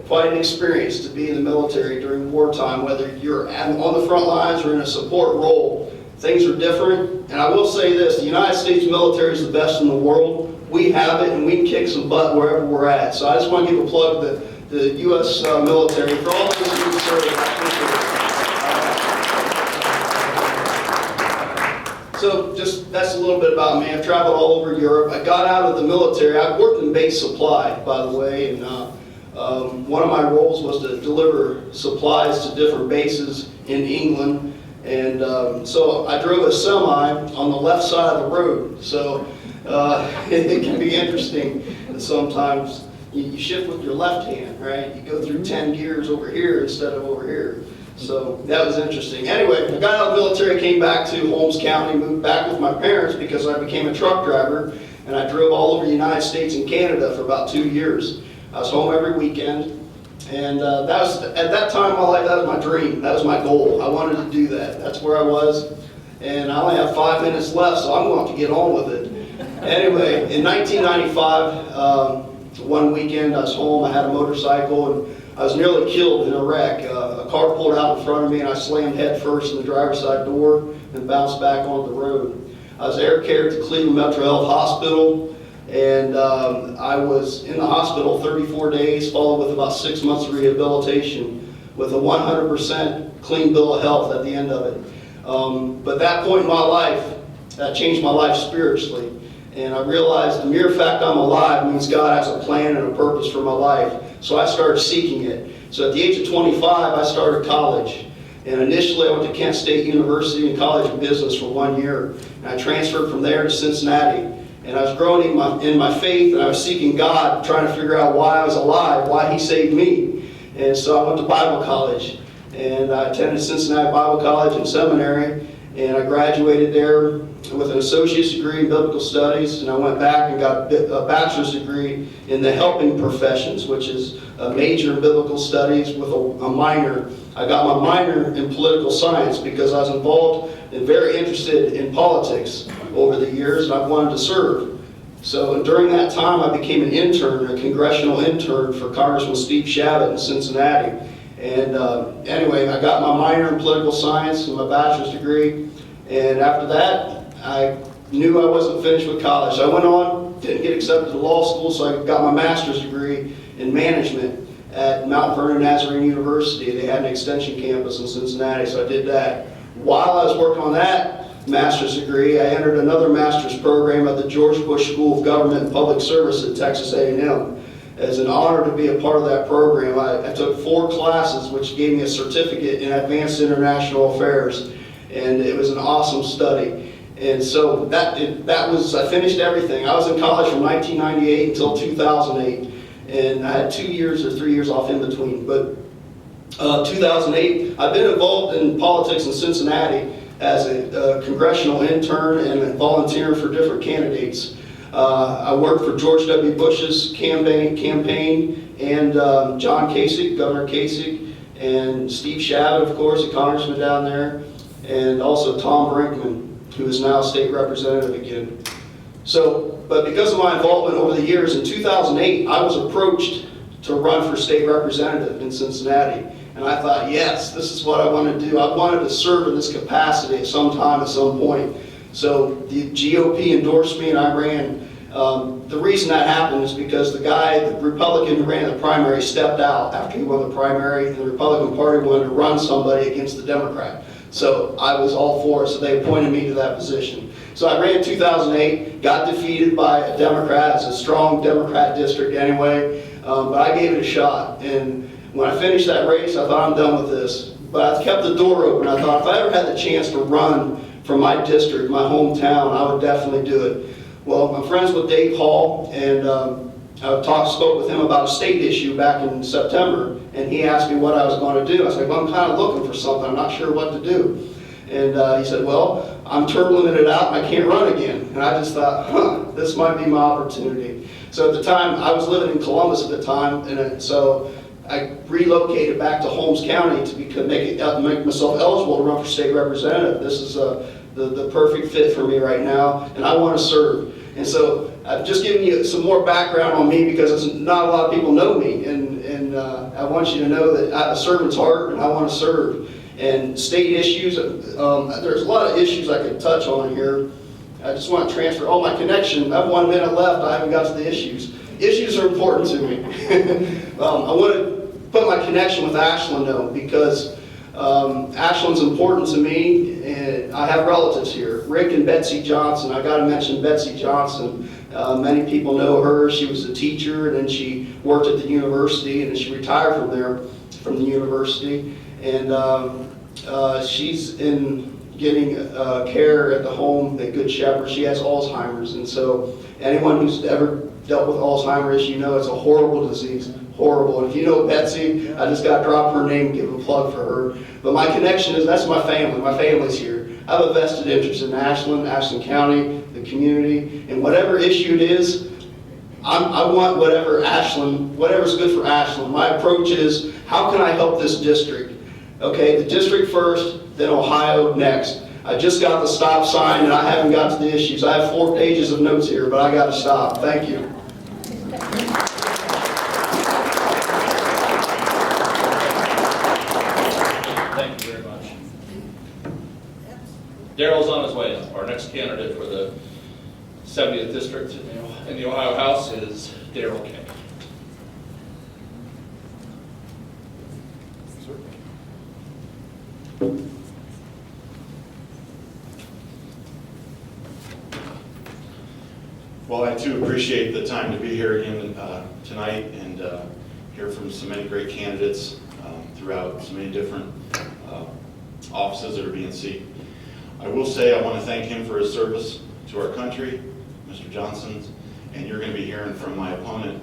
quite an experience to be in the military during wartime, whether you're on the front lines or in a support role. Things are different. And I will say this, the United States military is the best in the world. We have it, and we can kick some butt wherever we're at. So I just want to give a plug to the U.S. military for all of us who serve. So just, that's a little bit about me. I've traveled all over Europe. I got out of the military. I worked in base supply, by the way, and one of my roles was to deliver supplies to different bases in England. And so I drove a semi on the left side of the road. So it can be interesting that sometimes you shift with your left hand, right? You go through 10 gears over here instead of over here. So that was interesting. Anyway, I got out of the military, came back to Holmes County, moved back with my parents because I became a truck driver, and I drove all over the United States and Canada for about 2 years. I was home every weekend, and that was, at that time in my life, that was my dream. That was my goal. I wanted to do that. That's where I was, and I only have 5 minutes left, so I'm going to have to get on with it. Anyway, in 1995, one weekend I was home, I had a motorcycle, and I was nearly killed in a wreck. A car pulled out in front of me and I slammed head first in the driver's side door and bounced back onto the road. I was air carried to Cleveland Metro Health Hospital, and I was in the hospital 34 days, followed with about 6 months of rehabilitation with a 100% clean bill of health at the end of it. But that point in my life, that changed my life spiritually. And I realized the mere fact I'm alive means God has a plan and a purpose for my life. So I started seeking it. So at the age of 25, I started college. And initially I went to Kent State University and College of Business for 1 year. And I transferred from there to Cincinnati. And I was growing in my faith, and I was seeking God, trying to figure out why I was alive, why He saved me. And so I went to Bible college. And I attended Cincinnati Bible College and Seminary. And I graduated there with an associate's degree in biblical studies, and I went back and got a bachelor's degree in the helping professions, which is a major in biblical studies with a minor. I got my minor in political science because I was involved and very interested in politics over the years, and I wanted to serve. So during that time, I became an intern, a congressional intern for Congressman Steve Shabbat in Cincinnati. And anyway, I got my minor in political science and my bachelor's degree. And after that, I knew I wasn't finished with college. I went on, didn't get accepted to law school, so I got my master's degree in management at Mount Vernon Nazarene University. They had an extension campus in Cincinnati, so I did that. While I was working on that master's degree, I entered another master's program at the George Bush School of Government and Public Service at Texas A&M. As an honor to be a part of that program, I took 4 classes, which gave me a certificate in Advanced International Affairs, and it was an awesome study. And so that was, I finished everything. I was in college from 1998 until 2008, and I had 2 years or 3 years off in between. But 2008, I've been involved in politics in Cincinnati as a congressional intern and volunteer for different candidates. I worked for George W. Bush's campaign and John Kasich, Governor Kasich, and Steve Shabbat, of course, a congressman down there, and also Tom Brinkman, who is now state representative again. So, but because of my involvement over the years, in 2008, I was approached to run for state representative in Cincinnati. And I thought, yes, this is what I want to do. I wanted to serve in this capacity at some time, at some point. So the GOP endorsed me and I ran. The reason that happened is because the Republican who ran the primary stepped out after he won the primary, and the Republican Party wanted to run somebody against the Democrat. So I was all for it, so they appointed me to that position. So I ran in 2008, got defeated by a Democrat. It's a strong Democrat district anyway, but I gave it a shot. And when I finished that race, I thought, I'm done with this. But I kept the door open. I thought if I ever had the chance to run from my district, my hometown, I would definitely do it. Well, I'm friends with Dave Hall, and I spoke with him about a state issue back in September, and he asked me what I was going to do. I said, well, I'm kind of looking for something. I'm not sure what to do. And he said, well, I'm term limited out, and I can't run again. And I just thought, this might be my opportunity. So at the time, I was living in Columbus at the time, and so I relocated back to Holmes County to make myself eligible to run for state representative. This is the perfect fit for me right now, and I want to serve. And so I've just given you some more background on me because not a lot of people know me, and I want you to know that I have a servant's heart and I want to serve. And state issues, there's a lot of issues I could touch on here. I just want to transfer my connection. I have 1 minute left. I haven't got to the issues. Issues are important to me. I want to put my connection with Ashland though, because Ashland's important to me, and I have relatives here. Rick and Betsy Johnson. I got to mention Betsy Johnson. Many people know her. She was a teacher, and then she worked at the university, and then she retired from the university. And she's in getting care at the home at Good Shepherd. She has Alzheimer's, and so anyone who's ever dealt with Alzheimer's, you know it's a horrible disease. Horrible. And if you know Betsy, I just got to drop her name and give a plug for her. But my connection is, that's my family. My family's here. I have a vested interest in Ashland, Ashland County, the community, and whatever issue it is, I want whatever's good for Ashland. My approach is, how can I help this district? Okay, the district first, then Ohio next. I just got the stop sign and I haven't got to the issues. I have 4 pages of notes here, but I got to stop. Thank you. Thank you very much. Darrell's on his way. Our next candidate for the 70th District in the Ohio House is Darrell Kick. Well, I too appreciate the time to be here again tonight and hear from so many great candidates throughout so many different offices that are being seated. I will say I want to thank him for his service to our country, Mr. Johnson, and you're going to be hearing from my opponent,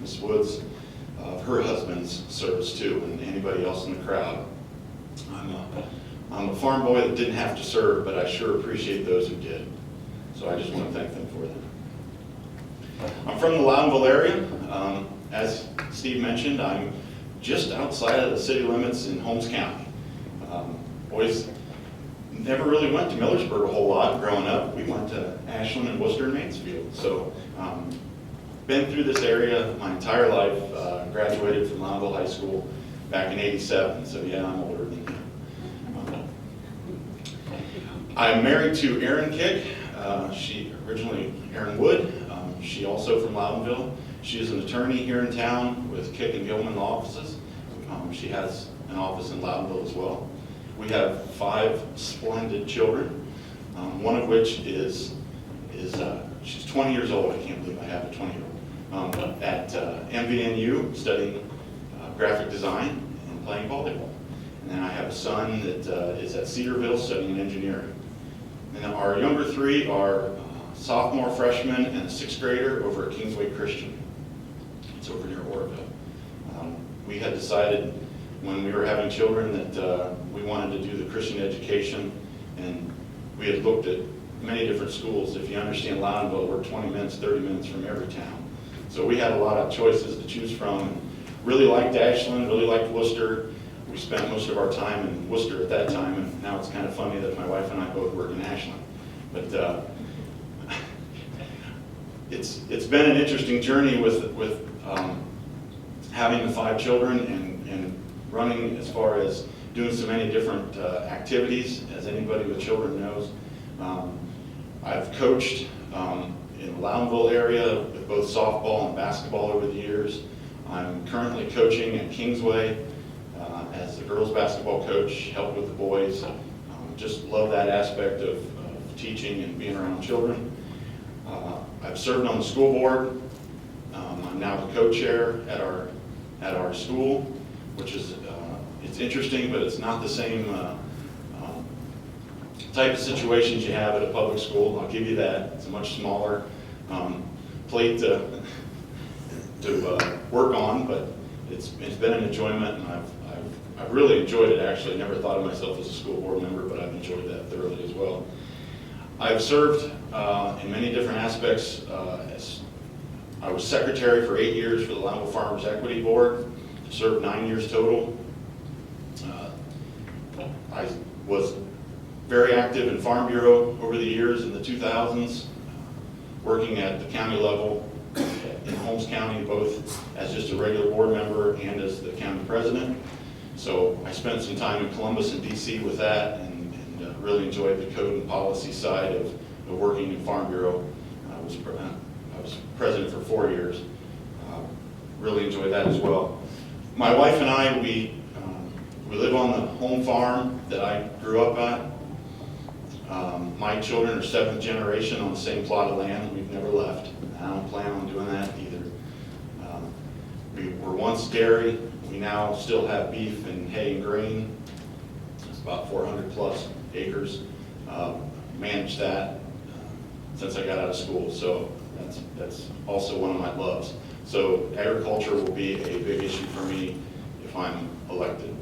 Ms. Woods, of her husband's service too, and anybody else in the crowd. I'm a farm boy that didn't have to serve, but I sure appreciate those who did. So I just want to thank them for that. I'm from the Loudonville area. As Steve mentioned, I'm just outside of the city limits in Holmes County. Boys never really went to Millersburg a whole lot growing up. We went to Ashland and Worcester and Mansfield. So been through this area my entire life. Graduated from Loudonville High School back in '87. So yeah, I'm older than him. I'm married to Erin Kick. She originally Erin Wood. She also from Loudonville. She is an attorney here in town with Kick and Gilman law offices. She has an office in Loudonville as well. We have 5 splendid children, one of which is she's 20 years old. I can't believe I have a 20-year-old at MVNU studying graphic design and playing volleyball. And then I have a son that is at Cedarville studying engineering. And our younger 3 are sophomore, freshman, and a 6th grader over at Kingsway Christian. It's over near Oroville. We had decided when we were having children that we wanted to do the Christian education, and we had looked at many different schools. If you understand Loudonville, we're 20 minutes, 30 minutes from every town. So we had a lot of choices to choose from, and really liked Ashland, really liked Worcester. We spent most of our time in Worcester at that time, and now it's kind of funny that my wife and I both work in Ashland. But it's been an interesting journey with having the 5 children and running as far as doing so many different activities, as anybody with children knows. I've coached in the Loudonville area with both softball and basketball over the years. I'm currently coaching at Kingsway as the girls basketball coach, help with the boys. Just love that aspect of teaching and being around children. I've served on the school board. I'm now the co-chair at our school, which is it's interesting, but it's not the same type of situations you have at a public school. I'll give you that. It's a much smaller plate to work on, but it's been an enjoyment, and I've really enjoyed it. Actually, never thought of myself as a school board member, but I've enjoyed that thoroughly as well. I've served in many different aspects. I was secretary for 8 years for the Loudonville Farmers Equity Board, served 9 years total. I was very active in Farm Bureau over the years in the 2000s, working at the county level in Holmes County, both as just a regular board member and as the county president. So I spent some time in Columbus and DC with that, and really enjoyed the code and policy side of working in Farm Bureau. I was president for 4 years. Really enjoyed that as well. My wife and I, we We live on the home farm that I grew up at. My children are 7th generation on the same plot of land. We've never left. I don't plan on doing that either. We were once dairy. We now still have beef and hay and grain. It's about 400 plus acres. Managed that since I got out of school, so that's also one of my loves. So agriculture will be a big issue for me if I'm elected.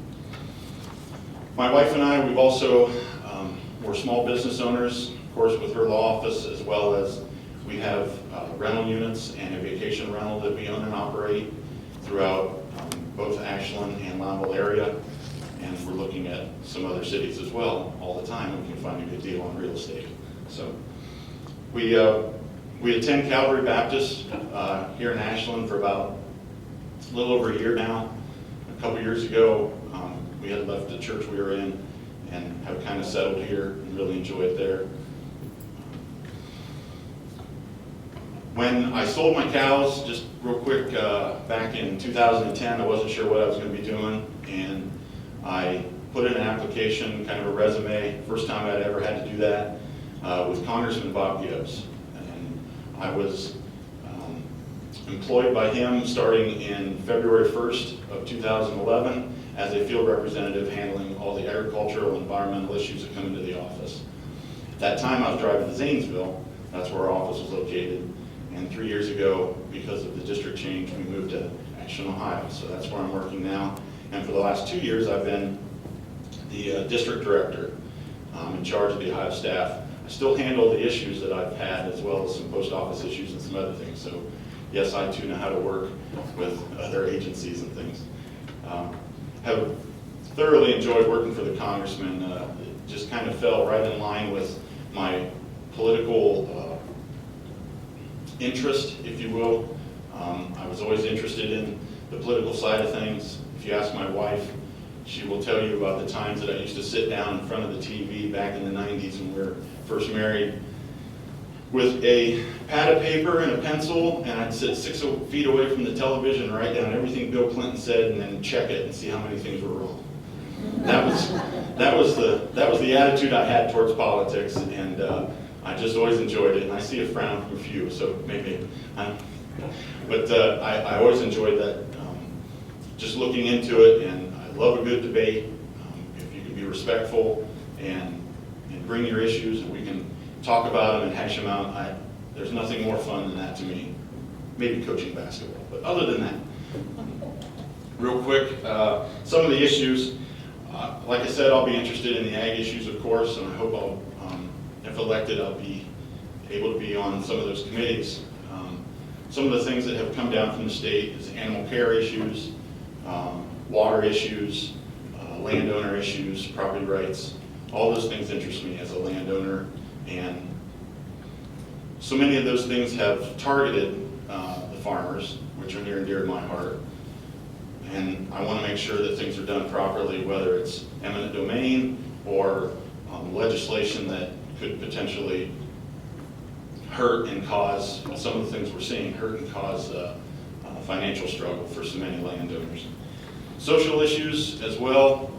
My wife and I, we've also, we're small business owners, of course, with her law office, as well as we have rental units and a vacation rental that we own and operate throughout both Ashland and Loudonville area. And we're looking at some other cities as well all the time. We can find a good deal on real estate. So we attend Calvary Baptist here in Ashland for about a little over a year now. A couple years ago, we had left the church we were in and have kind of settled here and really enjoy it there. When I sold my cows, just real quick, back in 2010, I wasn't sure what I was going to be doing, and I put in an application, kind of a resume, first time I'd ever had to do that, with Congressman Bob Gibbs. And I was employed by him starting in February 1st of 2011 as a field representative handling all the agricultural and environmental issues that come into the office. At that time, I was driving to Zanesville. That's where our office was located. And 3 years ago, because of the district change, we moved to Ashland, Ohio. So that's where I'm working now. And for the last 2 years, I've been the district director in charge of the Ohio staff. I still handle the issues that I've had, as well as some post office issues and some other things. So yes, I too know how to work with other agencies and things. Have thoroughly enjoyed working for the congressman. It just kind of fell right in line with my political interest, if you will. I was always interested in the political side of things. If you ask my wife, she will tell you about the times that I used to sit down in front of the TV back in the 90s when we were first married with a pad of paper and a pencil, and I'd sit 6 feet away from the television and write down everything Bill Clinton said and then check it and see how many things were wrong. That was the attitude I had towards politics, and I just always enjoyed it. And I see a frown from a few, so maybe. But I always enjoyed that, just looking into it, and I love a good debate. If you can be respectful and bring your issues, and we can talk about them and hash them out, there's nothing more fun than that to me. Maybe coaching basketball, but other than that, real quick, some of the issues, like I said, I'll be interested in the ag issues, of course, and I hope if elected, I'll be able to be on some of those committees. Some of the things that have come down from the state is animal care issues, water issues, landowner issues, property rights. All those things interest me as a landowner, and so many of those things have targeted the farmers, which are near and dear to my heart. And I want to make sure that things are done properly, whether it's eminent domain or legislation that could potentially hurt and cause, some of the things we're seeing, hurt and cause financial struggle for so many landowners. Social issues as well.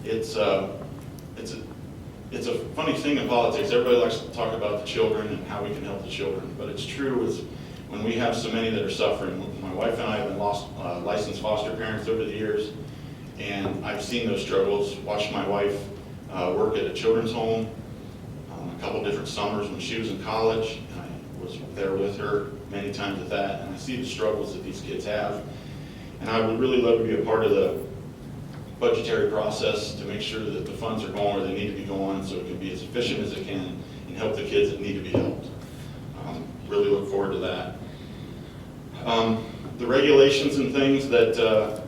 It's a funny thing in politics. Everybody likes to talk about the children and how we can help the children, but it's true is when we have so many that are suffering. My wife and I have been licensed foster parents over the years, and I've seen those struggles, watched my wife work at a children's home a couple different summers when she was in college, and I was there with her many times at that, and I see the struggles that these kids have. And I would really love to be a part of the budgetary process to make sure that the funds are going where they need to be going, so it can be as efficient as it can and help the kids that need to be helped. Really look forward to that. The regulations and things that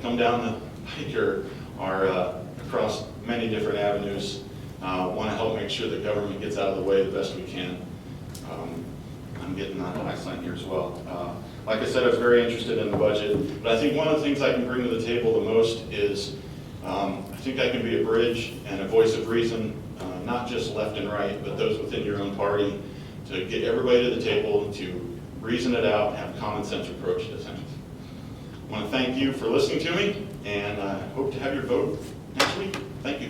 come down the pike are across many different avenues. Want to help make sure that government gets out of the way the best we can. I'm getting on an accent here as well. Like I said, I was very interested in the budget, but I think one of the things I can bring to the table the most is I think I can be a bridge and a voice of reason, not just left and right, but those within your own party, to get everybody to the table to reason it out and have a common sense approach to things. want to thank you for listening to me, and I hope to have your vote next week. Thank you.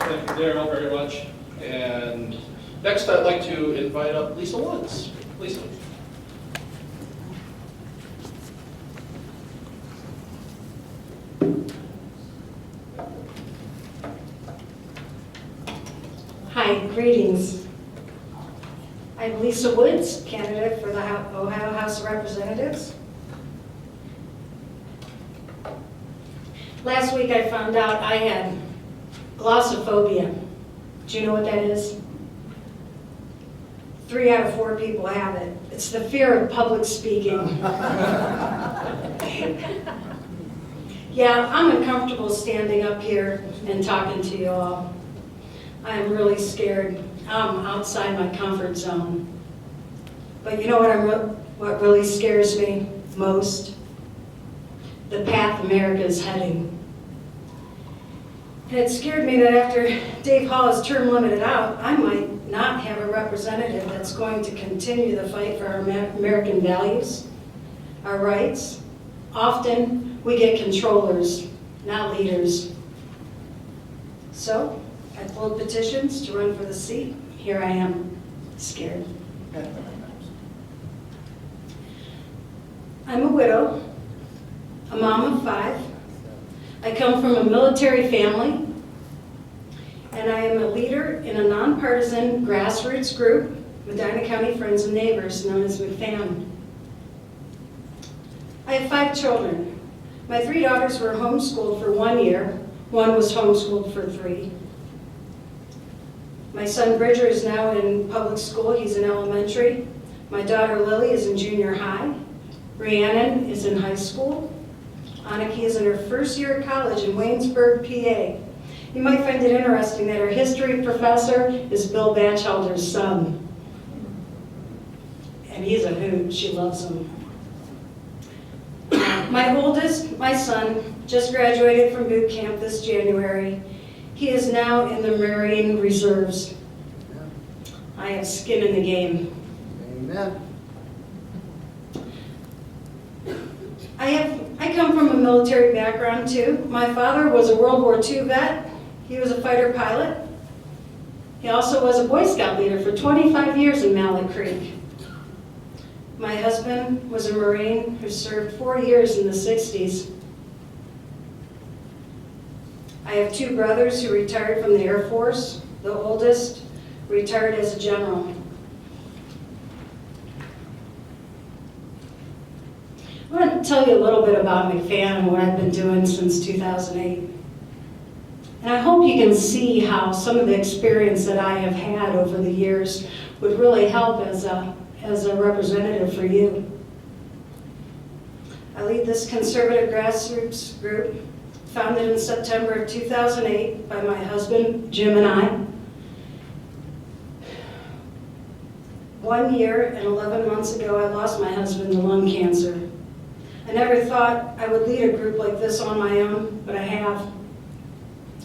Thank you, Darrell, very much. And next, I'd like to invite up Lisa Woods. Lisa. Hi, greetings. I'm Lisa Woods, candidate for the Ohio House of Representatives. Last week I found out I had glossophobia. Do you know what that is? 3 out of 4 people have it. It's the fear of public speaking. Yeah, I'm uncomfortable standing up here and talking to you all. I'm really scared. I'm outside my comfort zone. But you know what really scares me most? The path America is heading. And it scared me that after Dave Hall is term limited out, I might not have a representative that's going to continue the fight for our American values, our rights. Often we get controllers, not leaders. So I pulled petitions to run for the seat. Here I am, scared. I'm a widow, a mom of 5. I come from a military family, and I am a leader in a nonpartisan grassroots group, Medina County Friends and Neighbors, known as McFam. I have 5 children. My 3 daughters were homeschooled for 1 year. 1 was homeschooled for 3. My son Bridger is now in public school. He's in elementary. My daughter Lily is in junior high. Rhiannon is in high school. Aniki is in her first year of college in Waynesburg, PA. You might find it interesting that her history professor is Bill Batchelder's son. And he's a hoot. She loves him. My oldest, my son, just graduated from boot camp this January. He is now in the Marine Reserves. I have skin in the game. Amen. I come from a military background too. My father was a World War II vet. He was a fighter pilot. He also was a Boy Scout leader for 25 years in Mallet Creek. My husband was a Marine who served 4 years in the 60s. I have 2 brothers who retired from the Air Force. The oldest retired as a general. I want to tell you a little bit about McFam and what I've been doing since 2008. And I hope you can see how some of the experience that I have had over the years would really help as a representative for you. I lead this conservative grassroots group, founded in September of 2008 by my husband, Jim, and I. 1 year and 11 months ago, I lost my husband to lung cancer. I never thought I would lead a group like this on my own, but I have.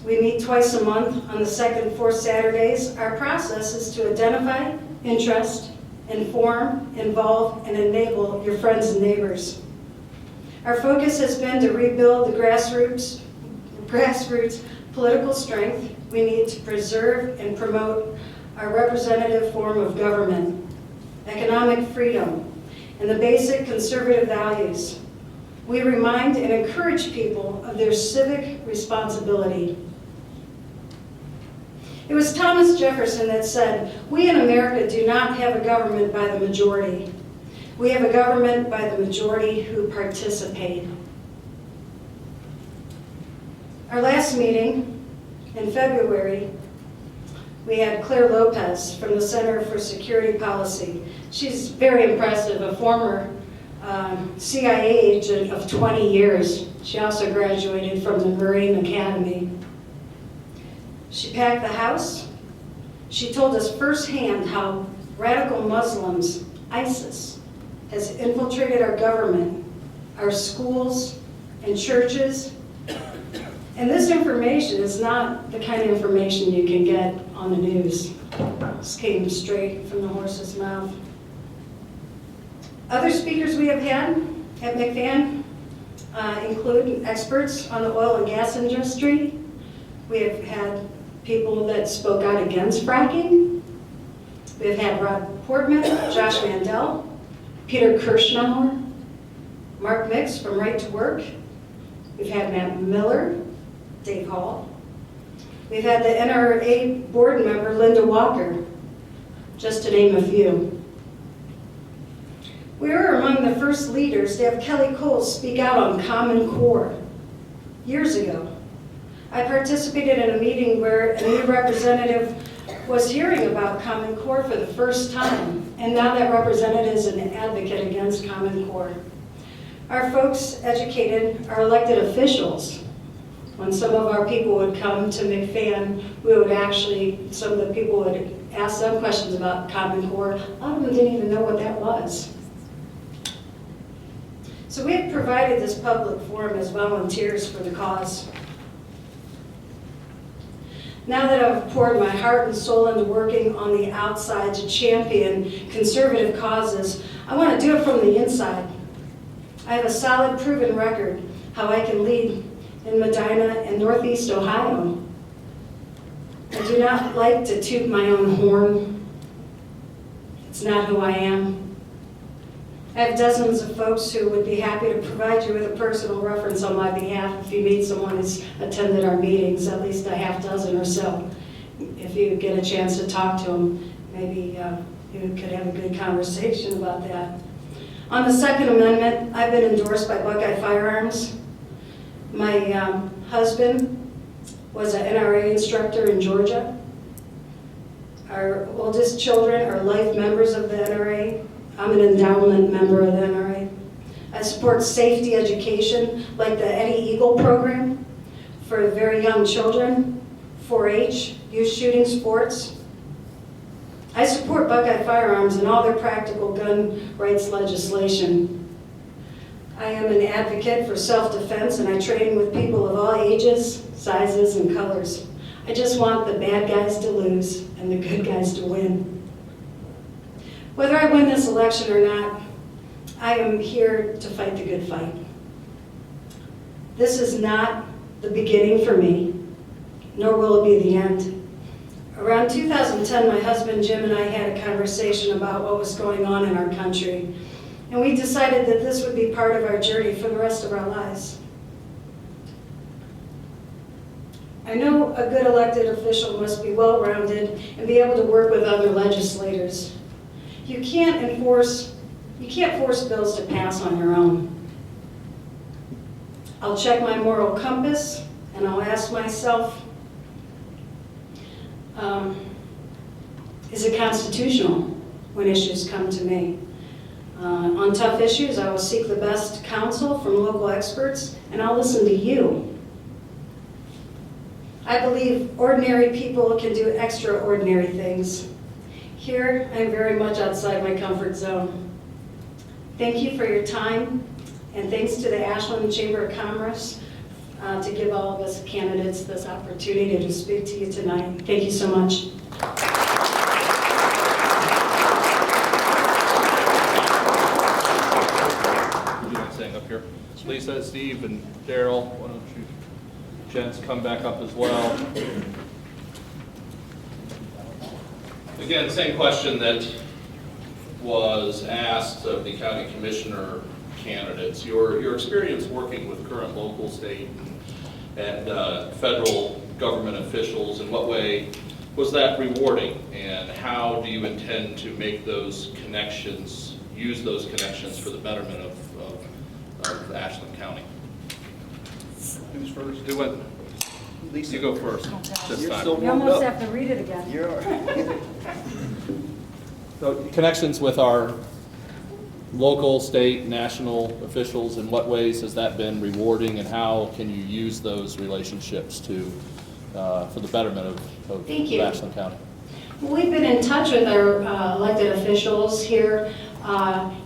We meet twice a month on the 2nd and 4th Saturdays. Our process is to identify interest, inform, involve, and enable your friends and neighbors. Our focus has been to rebuild the grassroots political strength we need to preserve and promote our representative form of government, economic freedom, and the basic conservative values. We remind and encourage people of their civic responsibility. It was Thomas Jefferson that said, "We in America do not have a government by the majority. We have a government by the majority who participate." Our last meeting in February, we had Claire Lopez from the Center for Security Policy. She's very impressive, a former CIA agent of 20 years. She also graduated from the Marine Academy. She packed the house. She told us firsthand how radical Muslims, ISIS, has infiltrated our government, our schools, and churches. And this information is not the kind of information you can get on the news. Just came straight from the horse's mouth. Other speakers we have had at McFan include experts on the oil and gas industry. We have had people that spoke out against fracking. We've had Rod Portman, Josh Mandel, Peter Kirschnauer, Mark Mix from Right to Work. We've had Matt Miller, Dave Hall. We've had the NRA board member, Linda Walker, just to name a few. We were among the first leaders to have Kelly Cole speak out on Common Core years ago. I participated in a meeting where a new representative was hearing about Common Core for the first time, and now that representative is an advocate against Common Core. Our folks educated our elected officials. When some of our people would come to McFan, some of the people would ask them questions about Common Core. A lot of them didn't even know what that was. So we have provided this public forum as volunteers for the cause. Now that I've poured my heart and soul into working on the outside to champion conservative causes, I want to do it from the inside. I have a solid, proven record how I can lead in Medina and Northeast Ohio. I do not like to toot my own horn. It's not who I am. I have dozens of folks who would be happy to provide you with a personal reference on my behalf if you meet someone who's attended our meetings, at least a half dozen or so. If you get a chance to talk to them, maybe you could have a good conversation about that. On the Second Amendment, I've been endorsed by Buckeye Firearms. My husband was an NRA instructor in Georgia. Our oldest children are life members of the NRA. I'm an endowment member of the NRA. I support safety education like the Eddie Eagle program for very young children, 4-H, youth shooting sports. I support Buckeye Firearms and all their practical gun rights legislation. I am an advocate for self-defense, and I train with people of all ages, sizes, and colors. I just want the bad guys to lose and the good guys to win. Whether I win this election or not, I am here to fight the good fight. This is not the beginning for me, nor will it be the end. Around 2010, my husband Jim and I had a conversation about what was going on in our country, and we decided that this would be part of our journey for the rest of our lives. I know a good elected official must be well-rounded and be able to work with other legislators. You can't force bills to pass on your own. I'll check my moral compass and I'll ask myself, is it constitutional when issues come to me? On tough issues, I will seek the best counsel from local experts, and I'll listen to you. I believe ordinary people can do extraordinary things. Here, I'm very much outside my comfort zone. Thank you for your time, and thanks to the Ashland Chamber of Commerce to give all of us candidates this opportunity to speak to you tonight. Thank you so much. Would you mind staying up here? Lisa, Steve, and Darrell, why don't you gents come back up as well? Again, same question that was asked of the county commissioner candidates. Your experience working with current local, state, and federal government officials, in what way was that rewarding? And how do you intend to make those connections, use those connections for the betterment of Ashland County? Who's first? Do it. Lisa, you go first this time. You almost have to read it again. So connections with our local, state, national officials, in what ways has that been rewarding, and how can you use those relationships to for the betterment of Ashland County? We've been in touch with our elected officials here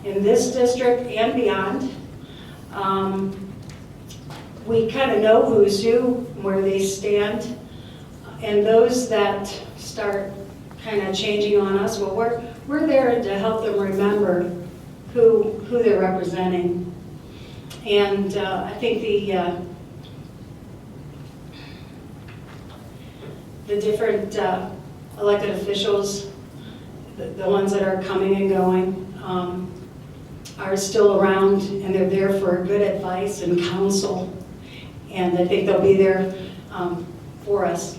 in this district and beyond. We kind of know who's who, where they stand, and those that start kind of changing on us. Well, we're there to help them remember who they're representing. And I think the different elected officials, the ones that are coming and going, are still around, and they're there for good advice and counsel. And I think they'll be there for us.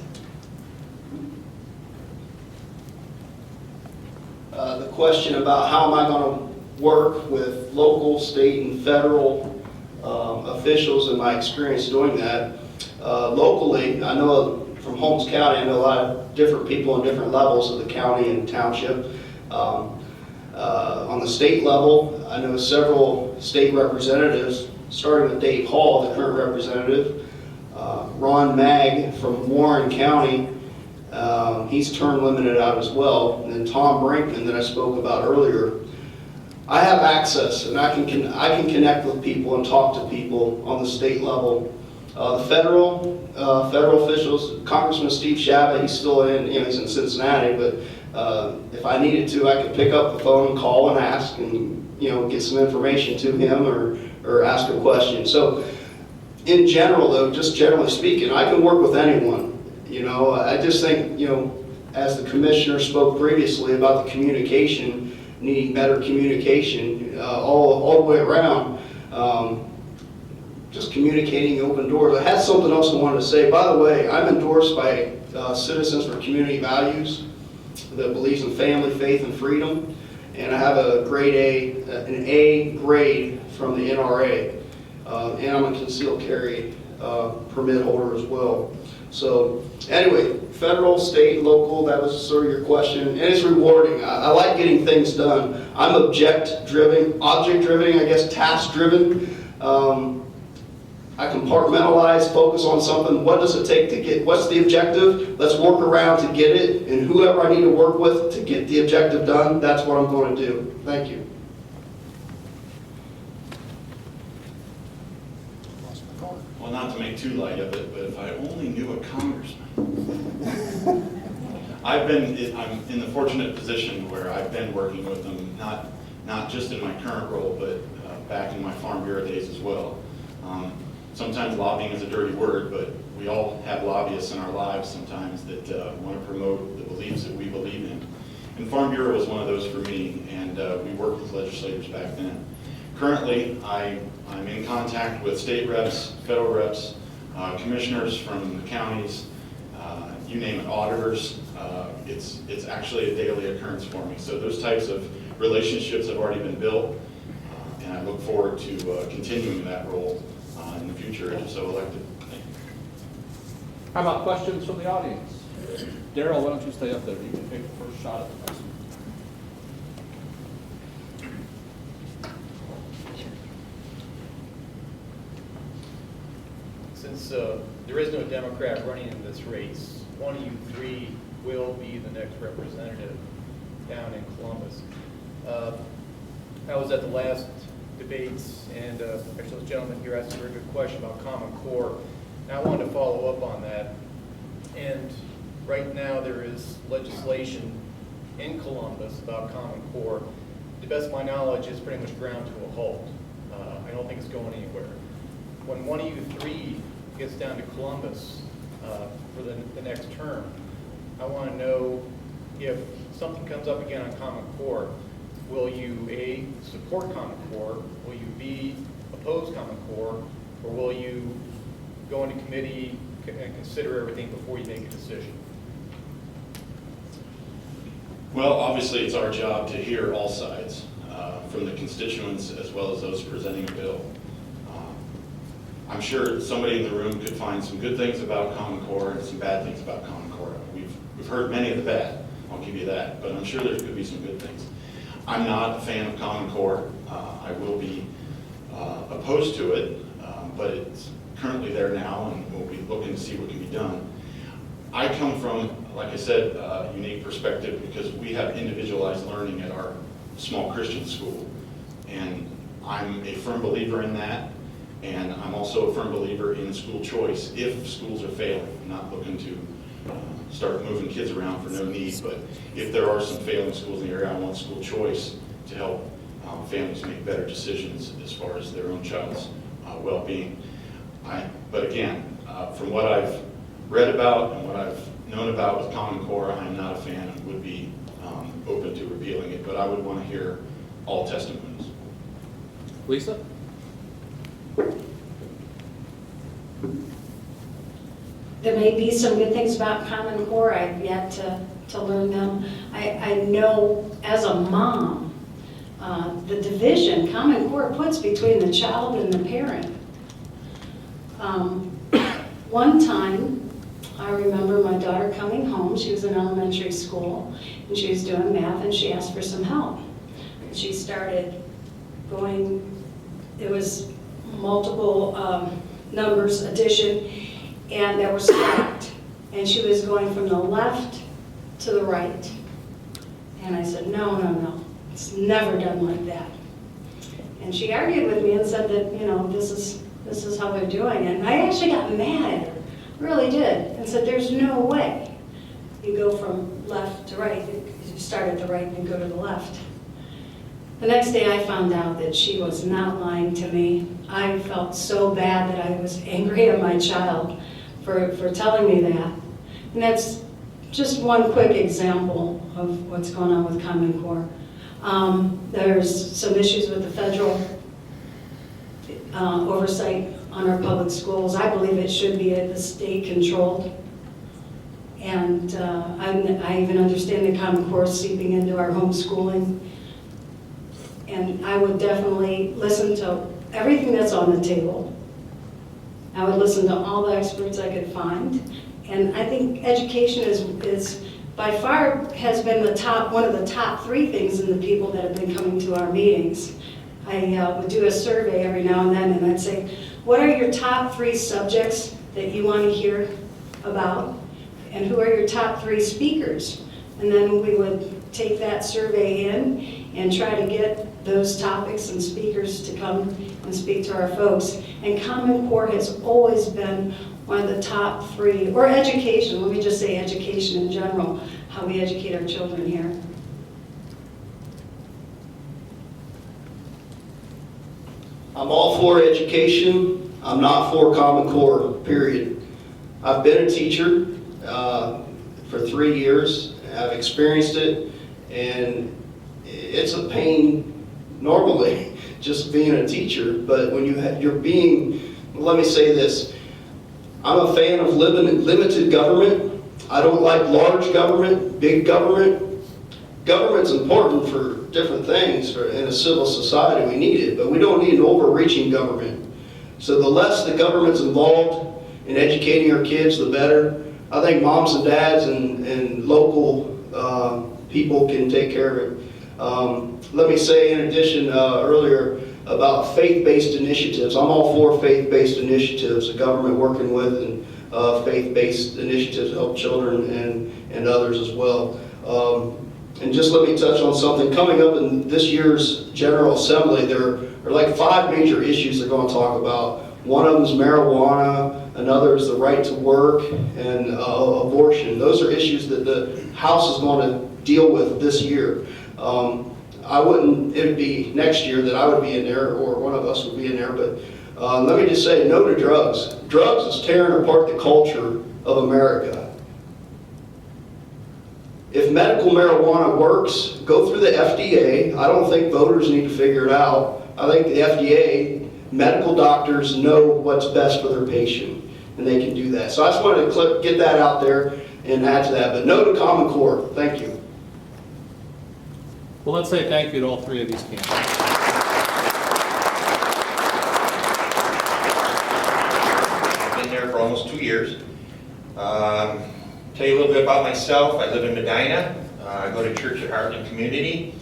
The question about how am I going to work with local, state, and federal officials, and my experience doing that. Locally, I know from Holmes County, I know a lot of different people on different levels of the county and township. On the state level, I know several state representatives, starting with Dave Hall, the current representative, Ron Magg from Warren County, he's term limited out as well, and then Tom Brinkman that I spoke about earlier. I have access, and I can connect with people and talk to people on the state level. The federal officials, Congressman Steve Shaba, he's still in, he's in Cincinnati, but if I needed to, I could pick up the phone and call and ask, and get some information to him or ask a question. So, in general, though, just generally speaking, I can work with anyone. I just think, as the commissioner spoke previously about the communication, needing better communication all the way around. Just communicating open doors. I had something else I wanted to say. By the way, I'm endorsed by Citizens for Community Values that believes in family, faith, and freedom. And I have a grade A, an A grade from the NRA. And I'm a concealed carry permit holder as well. So anyway, federal, state, local, that was sort of your question. And it's rewarding. I like getting things done. I'm object-driven, I guess, task-driven. I compartmentalize, focus on something. What does it take to get, what's the objective? Let's work around to get it. And whoever I need to work with to get the objective done, that's what I'm going to do. Thank you. Well, not to make too light of it, but if I only knew a congressman. I'm in the fortunate position where I've been working with them, not just in my current role, but back in my Farm Bureau days as well. Sometimes lobbying is a dirty word, but we all have lobbyists in our lives sometimes that want to promote the beliefs that we believe in. And Farm Bureau was one of those for me, and we worked with legislators back then. Currently, I'm in contact with state reps, federal reps, commissioners from the counties, you name it, auditors. It's actually a daily occurrence for me. So those types of relationships have already been built, and I look forward to continuing that role in the future if so elected. Thank you. How about questions from the audience? Darrell, why don't you stay up there? You can take the first shot at the question. Since there is no Democrat running in this race, one of you three will be the next representative down in Columbus. I was at the last debates, and actually the gentleman here asked a very good question about Common Core, and I wanted to follow up on that. And right now there is legislation in Columbus about Common Core. To the best of my knowledge, it's pretty much ground to a halt. I don't think it's going anywhere. When one of you three gets down to Columbus for the next term, I want to know if something comes up again on Common Core, will you A, support Common Core, will you B, oppose Common Core, or will you go into committee and consider everything before you make a decision? Well, obviously it's our job to hear all sides from the constituents as well as those presenting a bill. I'm sure somebody in the room could find some good things about Common Core and some bad things about Common Core. We've heard many of the bad, I'll give you that, but I'm sure there could be some good things. I'm not a fan of Common Core. I will be opposed to it, but it's currently there now, and we'll be looking to see what can be done. I come from, like I said, a unique perspective because we have individualized learning at our small Christian school, and I'm a firm believer in that. And I'm also a firm believer in school choice if schools are failing. I'm not looking to start moving kids around for no need. But if there are some failing schools in the area, I want school choice to help families make better decisions as far as their own child's well-being. But again, from what I've read about and what I've known about with Common Core, I'm not a fan and would be open to repealing it, but I would want to hear all testimonies. Lisa? There may be some good things about Common Core. I've yet to learn them. I know as a mom, the division Common Core puts between the child and the parent. One time, I remember my daughter coming home. She was in elementary school, and she was doing math, and she asked for some help. And she started going, it was multiple numbers, addition, and they were stacked. And she was going from the left to the right. And I said, no, no, no, it's never done like that. And she argued with me and said that, you know, this is how they're doing it. And I actually got mad at her, really did, and said, there's no way you go from left to right. You start at the right and go to the left. The next day I found out that she was not lying to me. I felt so bad that I was angry at my child for telling me that. And that's just one quick example of what's going on with Common Core. There's some issues with the federal oversight on our public schools. I believe it should be at the state controlled. And I even understand the Common Core seeping into our homeschooling. And I would definitely listen to everything that's on the table. I would listen to all the experts I could find. And I think education is by far has been one of the top 3 things in the people that have been coming to our meetings. I would do a survey every now and then, and I'd say, what are your top 3 subjects that you want to hear about? And who are your top 3 speakers? And then we would take that survey in and try to get those topics and speakers to come and speak to our folks. And Common Core has always been one of the top 3, or education, let me just say education in general, how we educate our children here. I'm all for education. I'm not for Common Core, period. I've been a teacher for 3 years. I've experienced it, and it's a pain normally just being a teacher. But when you're being, let me say this, I'm a fan of limited government. I don't like large government, big government. Government's important for different things. In a civil society, we need it, but we don't need an overreaching government. So the less the government's involved in educating our kids, the better. I think moms and dads and local people can take care of it. Let me say, in addition, earlier about faith-based initiatives. I'm all for faith-based initiatives, the government working with, and faith-based initiatives to help children and others as well. And just let me touch on something. Coming up in this year's General Assembly, there are like 5 major issues they're going to talk about. One of them is marijuana, another is the right to work, and abortion. Those are issues that the House is going to deal with this year. It would be next year that I would be in there, or one of us would be in there, but let me just say, no to drugs. Drugs is tearing apart the culture of America. If medical marijuana works, go through the FDA. I don't think voters need to figure it out. I think the FDA, medical doctors know what's best for their patient, and they can do that. So I just wanted to get that out there and add to that. But no to Common Core. Thank you. Well, let's say thank you to all 3 of these candidates. I've been there for almost 2 years. Tell you a little bit about myself. I live in Medina. I go to church at Heartland Community.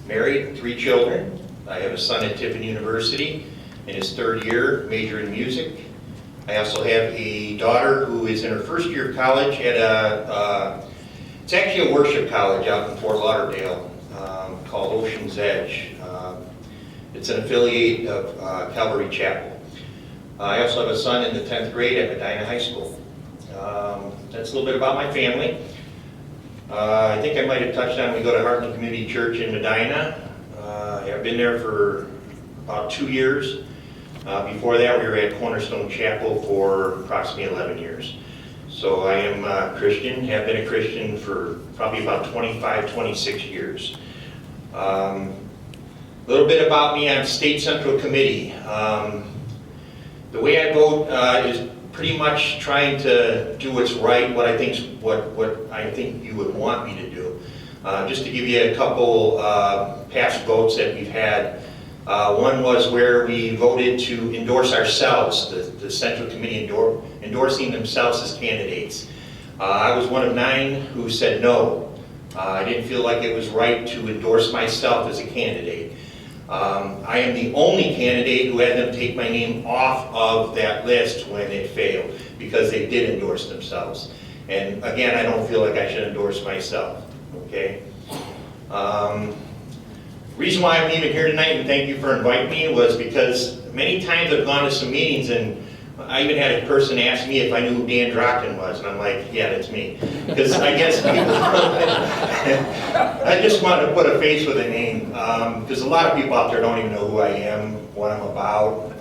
Married, 3 children. I have a son at Tiffin University in his 3rd year, major in music. I also have a daughter who is in her 1st year of college at it's actually a worship college out in Fort Lauderdale called Ocean's Edge. It's an affiliate of Calvary Chapel. I also have a son in the 10th grade at Medina High School. That's a little bit about my family. I think I might have touched on, we go to Heartland Community Church in Medina. I've been there for about 2 years. Before that, we were at Cornerstone Chapel for approximately 11 years. So I am a Christian, have been a Christian for probably about 25, 26 years. A little bit about me on State Central Committee. The way I vote is pretty much trying to do what's right, what I think you would want me to do. Just to give you a couple past votes that we've had. One was where we voted to endorse ourselves, the Central Committee endorsing themselves as candidates. I was one of 9 who said no. I didn't feel like it was right to endorse myself as a candidate. I am the only candidate who had them take my name off of that list when it failed, because they did endorse themselves. And again, I don't feel like I should endorse myself, okay? Reason why I'm even here tonight, and thank you for inviting me, was because many times I've gone to some meetings and I even had a person ask me if I knew who Dan Drockton was, and I'm like, yeah, that's me. Because I guess people, I just want to put a face with a name, because a lot of people out there don't even know who I am, what I'm about.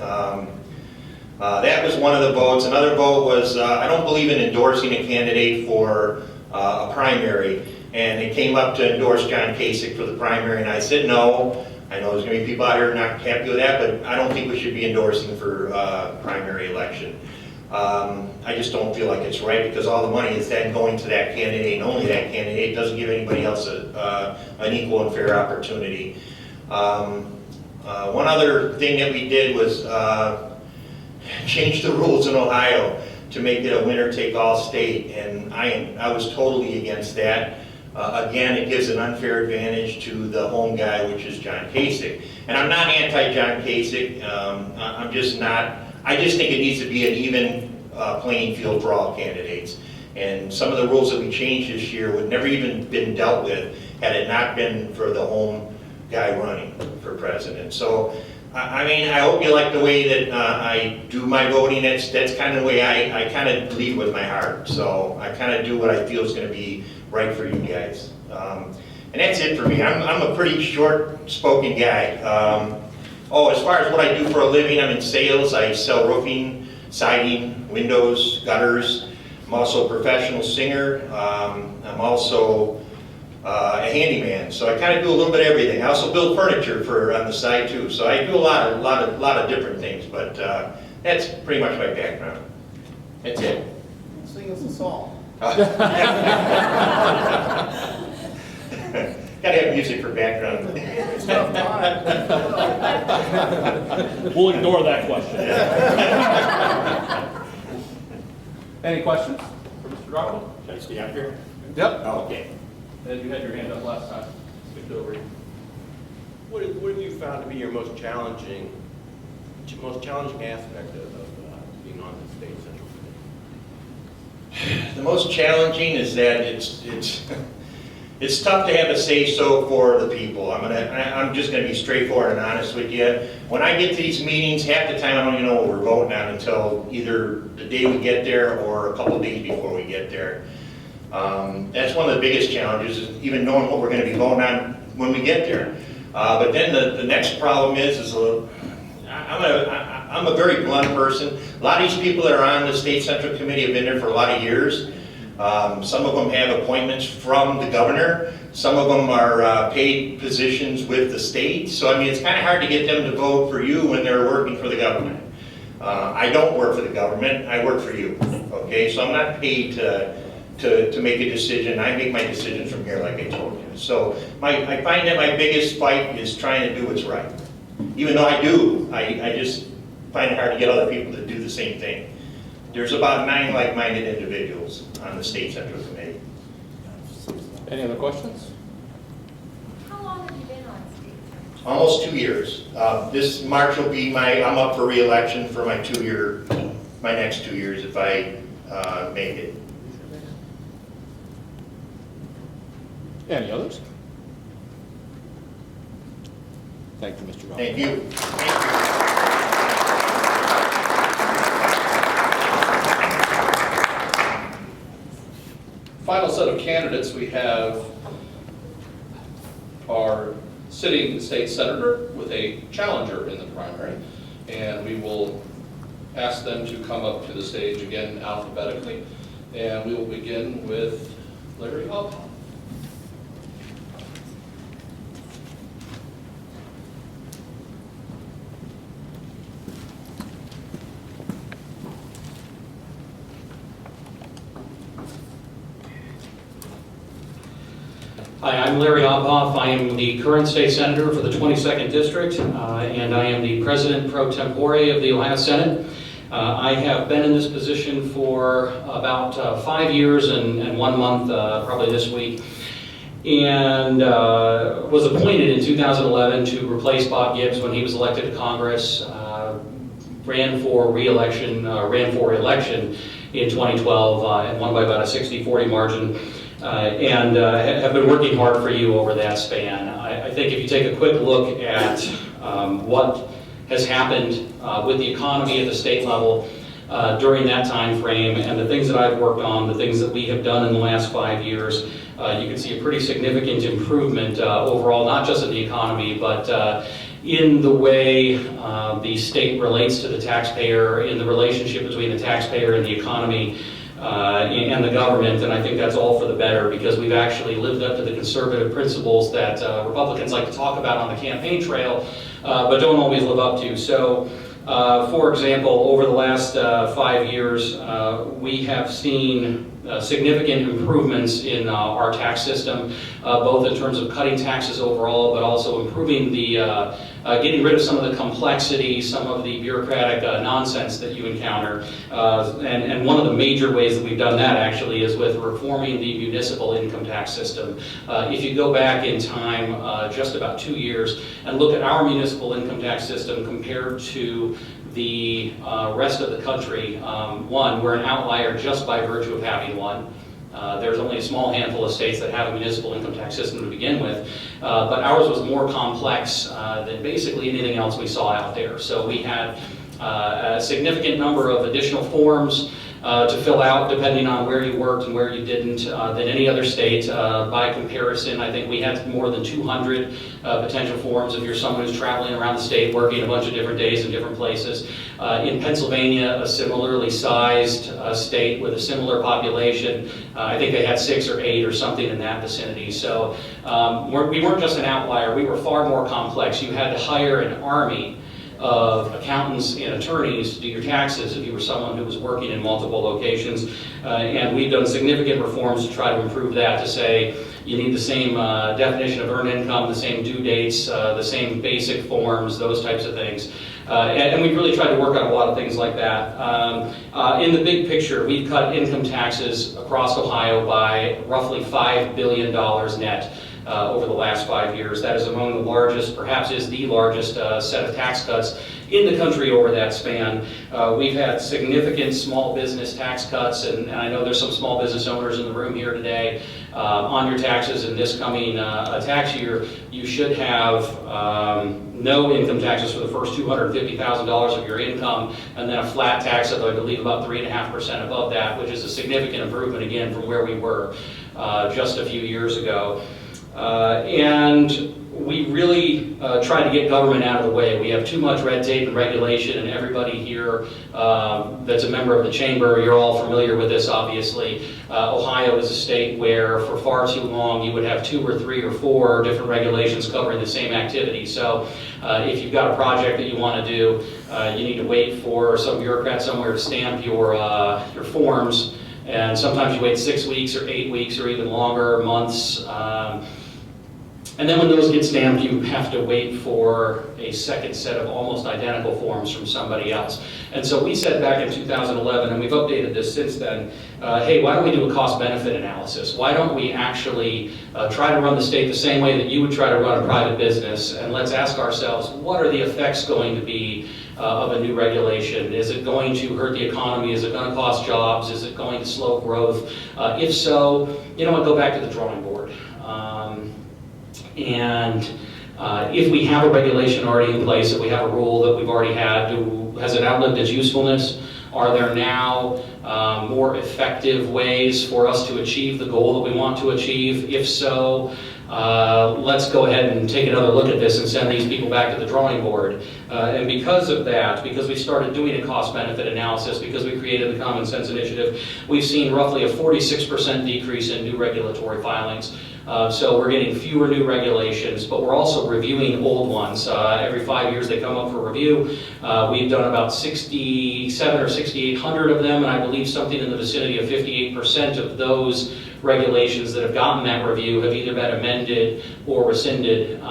That was one of the votes. Another vote was, I don't believe in endorsing a candidate for a primary, and they came up to endorse John Kasich for the primary, and I said no. I know there's going to be people out here not happy with that, but I don't think we should be endorsing for primary election. I just don't feel like it's right, because all the money is then going to that candidate and only that candidate. It doesn't give anybody else an equal and fair opportunity. One other thing that we did was change the rules in Ohio to make it a winner-take-all state, and I was totally against that. Again, it gives an unfair advantage to the home guy, which is John Kasich. And I'm not anti-John Kasich. I'm just not. I just think it needs to be an even playing field for all candidates. And some of the rules that we changed this year would never even been dealt with had it not been for the home guy running for president. So, I mean, I hope you like the way that I do my voting. That's kind of the way I kind of lead with my heart. So I kind of do what I feel is going to be right for you guys. And that's it for me. I'm a pretty short-spoken guy. As far as what I do for a living, I'm in sales. I sell roofing, siding, windows, gutters. I'm also a professional singer. I'm also a handyman, so I kind of do a little bit of everything. I also build furniture on the side too. So I do a lot of different things, but that's pretty much my background. That's it. Sing us a song. Gotta have music for background. We'll ignore that question. Any questions for Mr. Drockton? Should I stay up here? Yep. Oh, okay. Ed, you had your hand up last time. Skipped over you. What have you found to be your most challenging aspect of being on the state central committee? The most challenging is that it's tough to have a say-so for the people. I'm just going to be straightforward and honest with you. When I get to these meetings, half the time I don't even know what we're voting on until either the day we get there or a couple of days before we get there. That's one of the biggest challenges, is even knowing what we're going to be voting on when we get there. But then the next problem is I'm a very blunt person. A lot of these people that are on the State Central Committee have been there for a lot of years. Some of them have appointments from the governor. Some of them are paid positions with the state. So, I mean, it's kind of hard to get them to vote for you when they're working for the government. I don't work for the government. I work for you, okay? So I'm not paid to make a decision. I make my decisions from here, like I told you. So I find that my biggest fight is trying to do what's right. Even though I do, I just find it hard to get other people to do the same thing. There's about 9 like-minded individuals on the State Central Committee. Any other questions? How long have you been on state central? Almost 2 years. This March will be I'm up for re-election for my next 2 years if I make it. Any others? Thank you, Mr. Drockton. Thank you. Thank you. candidates, we have our sitting state senator with a challenger in the primary, and we will ask them to come up to the stage again alphabetically, and we will begin with Larry Obhof. Hi, I'm Larry Obhof. I am the current state senator for the 22nd District, and I am the president pro tempore of the Ohio Senate. I have been in this position for about 5 years and 1 month, probably this week, and was appointed in 2011 to replace Bob Gibbs when he was elected to Congress, ran for re-election in 2012 and won by about a 60-40 margin. And have been working hard for you over that span. I think if you take a quick look at what has happened with the economy at the state level during that time frame and the things that I've worked on, the things that we have done in the last 5 years, you can see a pretty significant improvement overall, not just in the economy, but in the way the state relates to the taxpayer, in the relationship between the taxpayer and the economy, and the government, and I think that's all for the better because we've actually lived up to the conservative principles that Republicans like to talk about on the campaign trail, but don't always live up to. So, for example, over the last 5 years, we have seen significant improvements in our tax system, both in terms of cutting taxes overall, but also improving the, getting rid of some of the complexity, some of the bureaucratic nonsense that you encounter. And one of the major ways that we've done that actually is with reforming the municipal income tax system. If you go back in time just about 2 years and look at our municipal income tax system compared to the rest of the country, one, we're an outlier just by virtue of having one. There's only a small handful of states that have a municipal income tax system to begin with, but ours was more complex than basically anything else we saw out there. So we had a significant number of additional forms to fill out depending on where you worked and where you didn't than any other state. By comparison, I think we had more than 200 potential forms if you're someone who's traveling around the state working a bunch of different days in different places. In Pennsylvania, a similarly sized state with a similar population, I think they had 6 or 8 or something in that vicinity. So we weren't just an outlier, we were far more complex. You had to hire an army of accountants and attorneys to do your taxes if you were someone who was working in multiple locations. And we've done significant reforms to try to improve that, to say you need the same definition of earned income, the same due dates, the same basic forms, those types of things. And we've really tried to work on a lot of things like that. In the big picture, we've cut income taxes across Ohio by roughly $5 billion net. Over the last 5 years. That is among the largest, perhaps is the largest set of tax cuts in the country over that span. We've had significant small business tax cuts, and I know there's some small business owners in the room here today. On your taxes in this coming tax year, you should have no income taxes for the first $250,000 of your income, and then a flat tax of, I believe, about 3.5% above that, which is a significant improvement, again, from where we were just a few years ago. And we really try to get government out of the way. We have too much red tape and regulation, and everybody here that's a member of the chamber, you're all familiar with this, obviously. Ohio is a state where for far too long you would have 2 or 3 or 4 different regulations covering the same activity. So if you've got a project that you want to do, you need to wait for some bureaucrat somewhere to stamp your forms. And sometimes you wait 6 weeks or 8 weeks or even longer, months. And then when those get stamped, you have to wait for a second set of almost identical forms from somebody else. And so we said back in 2011, and we've updated this since then, hey, why don't we do a cost-benefit analysis? Why don't we actually try to run the state the same way that you would try to run a private business? And let's ask ourselves, what are the effects going to be of a new regulation? Is it going to hurt the economy? Is it going to cost jobs? Is it going to slow growth? If so, you know what, go back to the drawing board. If we have a regulation already in place, if we have a rule that we've already had, has it outlived its usefulness? Are there now more effective ways for us to achieve the goal that we want to achieve? If so, let's go ahead and take another look at this and send these people back to the drawing board. And because of that, because we started doing a cost-benefit analysis, because we created the Common Sense Initiative, we've seen roughly a 46% decrease in new regulatory filings. So we're getting fewer new regulations, but we're also reviewing old ones. Every 5 years they come up for review. We've done about 6,700 or 6,800 of them, and I believe something in the vicinity of 58% of those regulations that have gotten that review have either been amended or rescinded.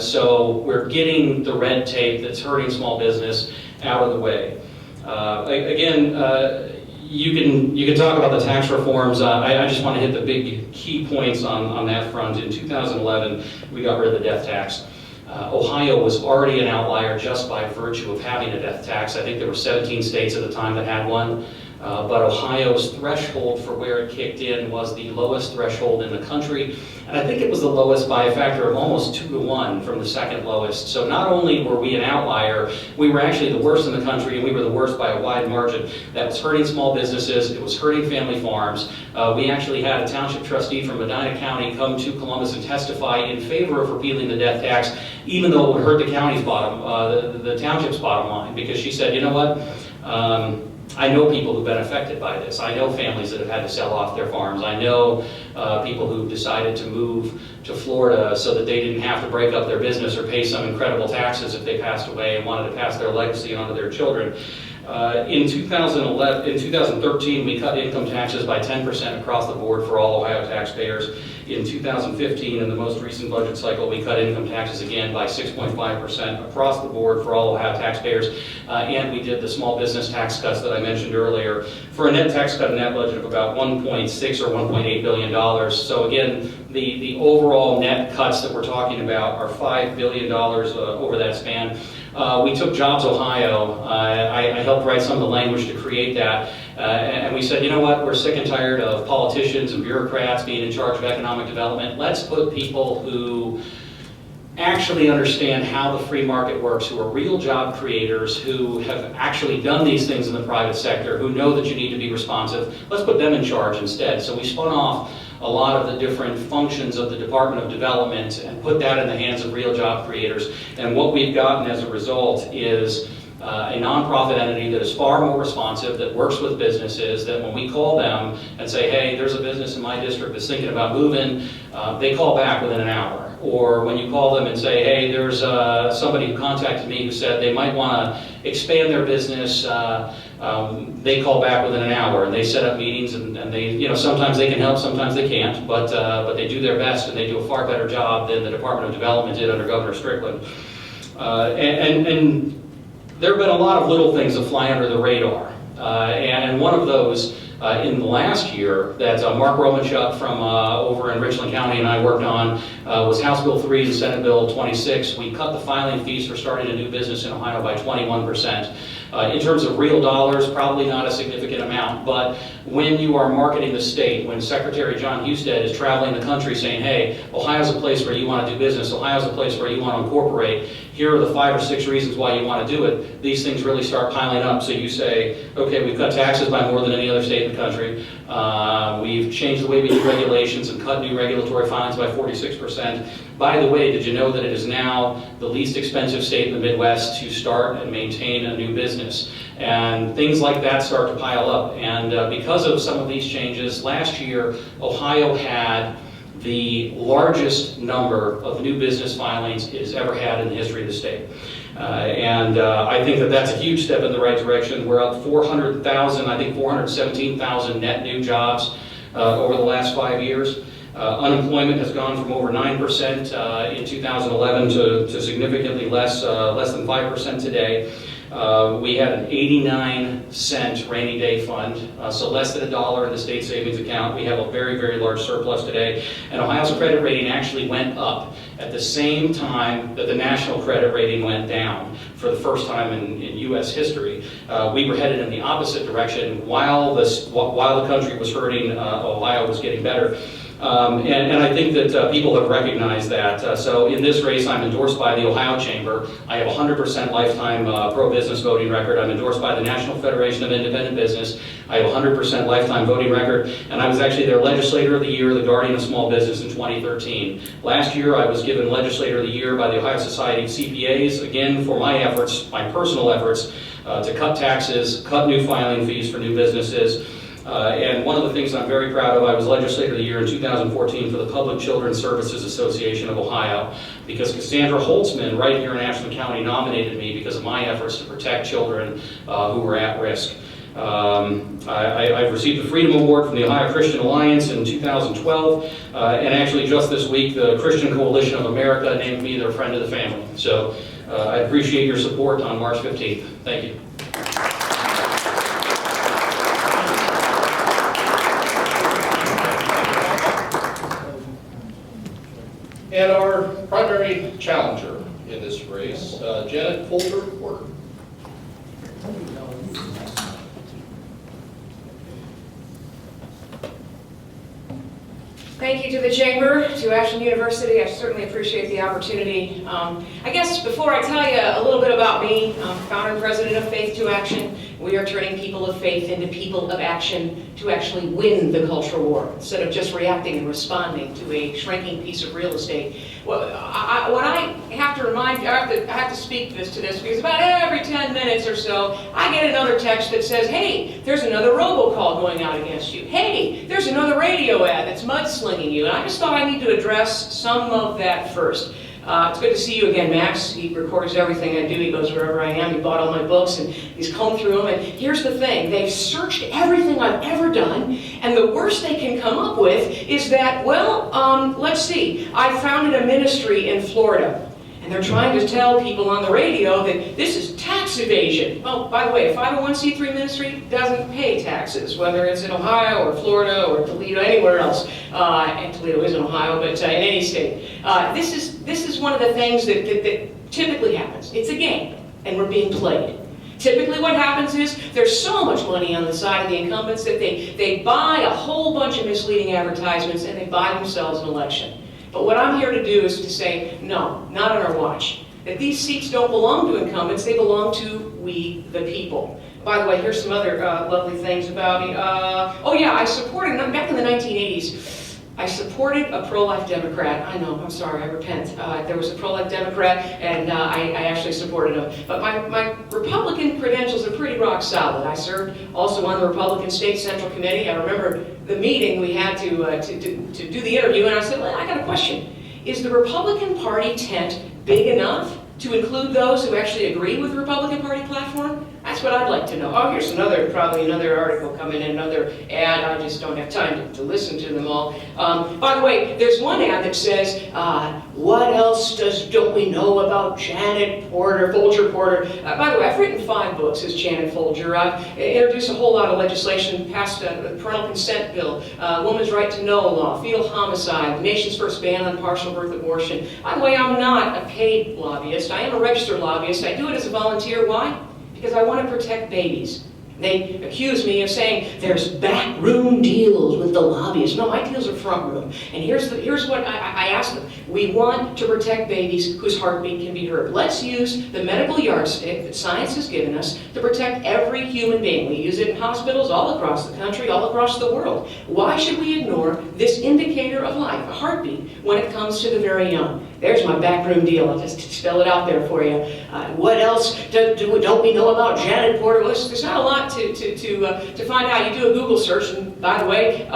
So we're getting the red tape that's hurting small business out of the way. You can talk about the tax reforms. I just want to hit the big key points on that front. In 2011, we got rid of the death tax. Ohio was already an outlier just by virtue of having a death tax. I think there were 17 states at the time that had one. But Ohio's threshold for where it kicked in was the lowest threshold in the country. And I think it was the lowest by a factor of almost 2 to 1 from the second lowest. So not only were we an outlier, we were actually the worst in the country, and we were the worst by a wide margin. That was hurting small businesses. It was hurting family farms. We actually had a township trustee from Medina County come to Columbus and testify in favor of repealing the death tax, even though it would hurt the county's the township's bottom line, because she said, you know what? I know people who've been affected by this. I know families that have had to sell off their farms. I know people who've decided to move to Florida so that they didn't have to break up their business or pay some incredible taxes if they passed away and wanted to pass their legacy on to their children. In 2013, we cut income taxes by 10% across the board for all Ohio taxpayers. In 2015, in the most recent budget cycle, we cut income taxes again by 6.5% across the board for all Ohio taxpayers. And we did the small business tax cuts that I mentioned earlier for a net tax cut in that budget of about $1.6 or $1.8 billion. So again, the overall net cuts that we're talking about are $5 billion over that span. We took Jobs Ohio. I helped write some of the language to create that. And we said, you know what, we're sick and tired of politicians and bureaucrats being in charge of economic development. Let's put people who actually understand how the free market works, who are real job creators, who have actually done these things in the private sector, who know that you need to be responsive. Let's put them in charge instead. So we spun off a lot of the different functions of the Department of Development and put that in the hands of real job creators. And what we've gotten as a result is a nonprofit entity that is far more responsive, that works with businesses, that when we call them and say, hey, there's a business in my district that's thinking about moving, they call back within an hour. Or when you call them and say, hey, there's somebody who contacted me who said they might want to expand their business, they call back within an hour, and they set up meetings, and they, you know, sometimes they can help, sometimes they can't, but they do their best, and they do a far better job than the Department of Development did under Governor Strickland. And there have been a lot of little things that fly under the radar, and one of those in the last year that Mark Romanchuk from over in Richland County and I worked on was House Bill 3 and Senate Bill 26. We cut the filing fees for starting a new business in Ohio by 21%. In terms of real dollars, probably not a significant amount, but when you are marketing the state, when Secretary John Husted is traveling the country saying, hey, Ohio's a place where you want to do business, Ohio's a place where you want to incorporate, here are the 5 or 6 reasons why you want to do it, these things really start piling up. So you say, okay, we've cut taxes by more than any other state in the country, we've changed the way we do regulations and cut new regulatory filings by 46%. By the way, did you know that it is now the least expensive state in the Midwest to start and maintain a new business? And things like that start to pile up. And because of some of these changes, last year, Ohio had the largest number of new business filings it has ever had in the history of the state. I think that that's a huge step in the right direction. We're up 400,000, I think 417,000 net new jobs over the last 5 years. Unemployment has gone from over 9% in 2011 to significantly less than 5% today. We had an 89-cent rainy day fund, so less than $1 in the state savings account. We have a very, very large surplus today. And Ohio's credit rating actually went up at the same time that the national credit rating went down for the first time in U.S. history. We were headed in the opposite direction. While the country was hurting, Ohio was getting better. And I think that people have recognized that. So in this race, I'm endorsed by the Ohio Chamber. I have a 100% lifetime pro-business voting record. I'm endorsed by the National Federation of Independent Business. I have a 100% lifetime voting record, and I was actually their Legislator of the Year, the Guardian of Small Business in 2013. Last year, I was given Legislator of the Year by the Ohio Society of CPAs, again, for my efforts, my personal efforts, to cut taxes, cut new filing fees for new businesses. And one of the things I'm very proud of, I was Legislator of the Year in 2014 for the Public Children's Services Association of Ohio, because Cassandra Holtzman, right here in Ashland County, nominated me because of my efforts to protect children who were at risk. I've received the Freedom Award from the Ohio Christian Alliance in 2012, and actually just this week, the Christian Coalition of America named me their friend of the family. So I appreciate your support on March 15th. Thank you. And our primary challenger in this race, Janet Folger-Porter. Thank you to the Chamber, to Ashland University. I certainly appreciate the opportunity. I guess before I tell you a little bit about me, I'm founder and president of Faith to Action. We are turning people of faith into people of action to actually win the cultural war, instead of just reacting and responding to a shrinking piece of real estate. Well, what I have to remind you, I have to speak to this because about every 10 minutes or so, I get another text that says, hey, there's another robocall going out against you. Hey, there's another radio ad that's mudslinging you. And I just thought I need to address some of that first. It's good to see you again, Max. He records everything I do. He goes wherever I am. He bought all my books, and he's combed through them. And here's the thing. They've searched everything I've ever done, and the worst they can come up with is that, well, let's see. I founded a ministry in Florida, and they're trying to tell people on the radio that this is tax evasion. Well, by the way, a 501c3 ministry doesn't pay taxes, whether it's in Ohio or Florida or Toledo, anywhere else. And Toledo is in Ohio, but in any state. This is one of the things that typically happens. It's a game, and we're being played. Typically what happens is there's so much money on the side of the incumbents that they buy a whole bunch of misleading advertisements and they buy themselves an election. But what I'm here to do is to say, no, not on our watch. That these seats don't belong to incumbents, they belong to we, the people. By the way, here's some other lovely things about me. Oh yeah, I supported, back in the 1980s, I supported a pro-life Democrat. I know, I'm sorry, I repent. There was a pro-life Democrat, and I actually supported him. But my Republican credentials are pretty rock solid. I served also on the Republican State Central Committee. I remember the meeting we had to do the interview, and I said, well, I got a question. Is the Republican Party tent big enough to include those who actually agree with the Republican Party platform? That's what I'd like to know. Oh, here's probably another article coming in, another ad. I just don't have time to listen to them all. By the way, there's one ad that says, what else don't we know about Janet Porter, Folger-Porter? By the way, I've written 5 books as Janet Folger. I've introduced a whole lot of legislation, passed a parental consent bill, woman's right to know law, fetal homicide, the nation's first ban on partial birth abortion. By the way, I'm not a paid lobbyist. I am a registered lobbyist. I do it as a volunteer. Why? Because I want to protect babies. They accuse me of saying there's backroom deals with the lobbyists. No, my deals are front room. And here's what I asked them. We want to protect babies whose heartbeat can be heard. Let's use the medical yardstick that science has given us to protect every human being. We use it in hospitals all across the country, all across the world. Why should we ignore this indicator of life, a heartbeat, when it comes to the very young? There's my backroom deal. I'll just spell it out there for you. What else don't we know about Janet Porter? Well, there's not a lot to find out. You do a Google search, and by the way,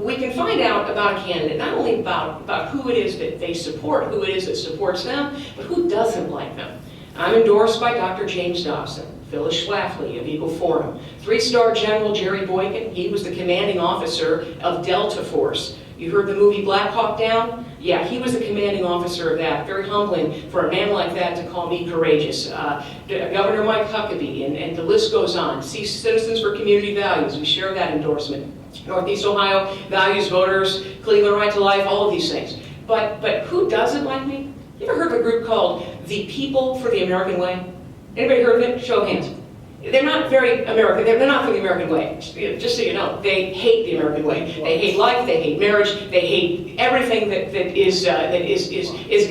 we can find out about a candidate, not only about who it is that they support, who it is that supports them, but who doesn't like them. I'm endorsed by Dr. James Dobson, Phyllis Schlafly of Eagle Forum, 3-star General Jerry Boykin. He was the commanding officer of Delta Force. You heard the movie Black Hawk Down? Yeah, he was the commanding officer of that. Very humbling for a man like that to call me courageous. Governor Mike Huckabee, and the list goes on. Citizens for Community Values, we share that endorsement. Northeast Ohio Values Voters, Cleveland Right to Life, all of these things. But who doesn't like me? You ever heard of a group called the People for the American Way? Anybody heard of it? Show of hands. they're not very American. They're not for the American way. Just so you know, they hate the American way. They hate life. They hate marriage. They hate everything that is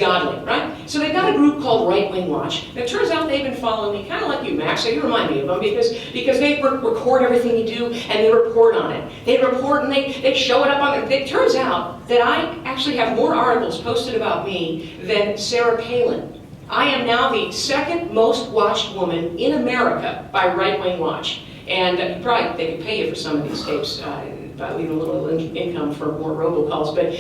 godly, right? So they've got a group called Right Wing Watch. And it turns out they've been following me, kind of like you, Max. So you remind me of them because they record everything you do and they report on it. They report and they show it up on it. It turns out that I actually have more articles posted about me than Sarah Palin. I am now the second most watched woman in America by Right Wing Watch. And probably they could pay you for some of these tapes, by leaving a little income for more robocalls. But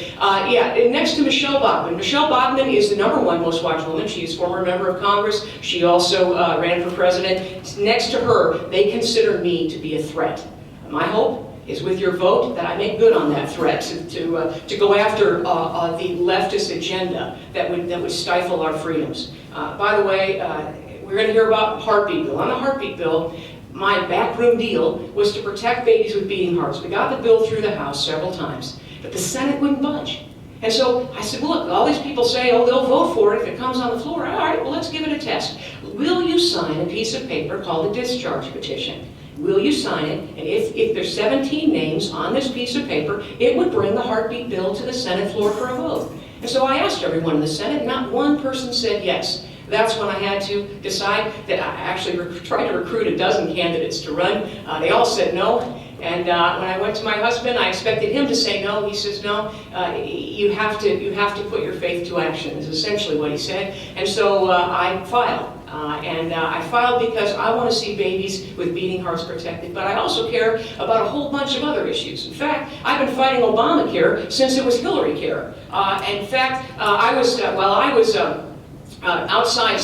yeah, next to Michelle Bachmann. Michelle Bachmann is the #1 most watched woman. She's a former member of Congress. She also ran for president. Next to her, they consider me to be a threat. My hope is with your vote that I make good on that threat to go after the leftist agenda that would stifle our freedoms. By the way, we're going to hear about heartbeat bill. On the heartbeat bill, my backroom deal was to protect babies with beating hearts. We got the bill through the House several times, but the Senate wouldn't budge. And so I said, well, look, all these people say, oh, they'll vote for it if it comes on the floor. All right, well, let's give it a test. Will you sign a piece of paper called a discharge petition? Will you sign it? And if there's 17 names on this piece of paper, it would bring the heartbeat bill to the Senate floor for a vote. And so I asked everyone in the Senate, not one person said yes. That's when I had to decide that I actually tried to recruit a dozen candidates to run. They all said no. And when I went to my husband, I expected him to say no. He says, no, you have to put your faith to action, is essentially what he said. And so I filed. I filed because I want to see babies with beating hearts protected, but I also care about a whole bunch of other issues. In fact, I've been fighting Obamacare since it was Hillary Care. In fact, while I was outside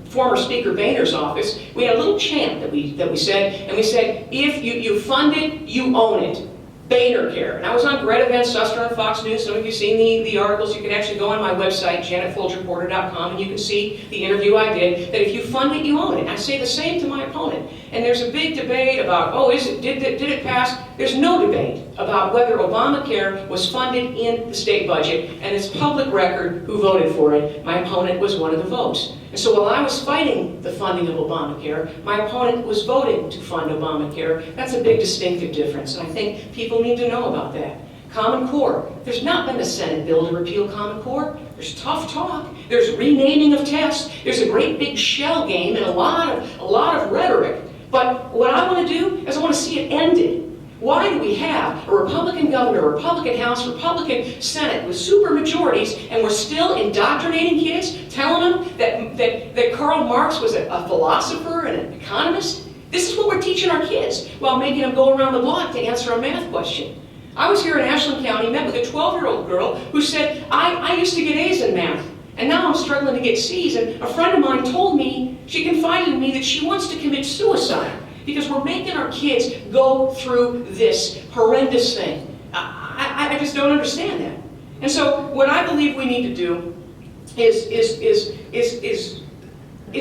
former Speaker Boehner's office, we had a little chant that we said, and we said, if you fund it, you own it. Boehner Care. And I was on Greta Van Susteren on Fox News. Some of you have seen the articles. You can actually go on my website, janetfolger-porter.com, and you can see the interview I did, that if you fund it, you own it. And I say the same to my opponent. And there's a big debate about, oh, did it pass? There's no debate about whether Obamacare was funded in the state budget, and it's public record who voted for it. My opponent was one of the votes. And so while I was fighting the funding of Obamacare, my opponent was voting to fund Obamacare. That's a big distinctive difference, and I think people need to know about that. Common Core. There's not been a Senate bill to repeal Common Core. There's tough talk. There's renaming of tests. There's a great big shell game and a lot of rhetoric. But what I want to do is I want to see it ended. Why do we have a Republican governor, a Republican House, Republican Senate with super majorities, and we're still indoctrinating kids, telling them that Karl Marx was a philosopher and an economist? This is what we're teaching our kids while making them go around the block to answer a math question. I was here in Ashland County, met with a 12-year-old girl who said, I used to get A's in math, and now I'm struggling to get C's. And a friend of mine told me, she confided in me that she wants to commit suicide because we're making our kids go through this horrendous thing. I just don't understand that. And so what I believe we need to do is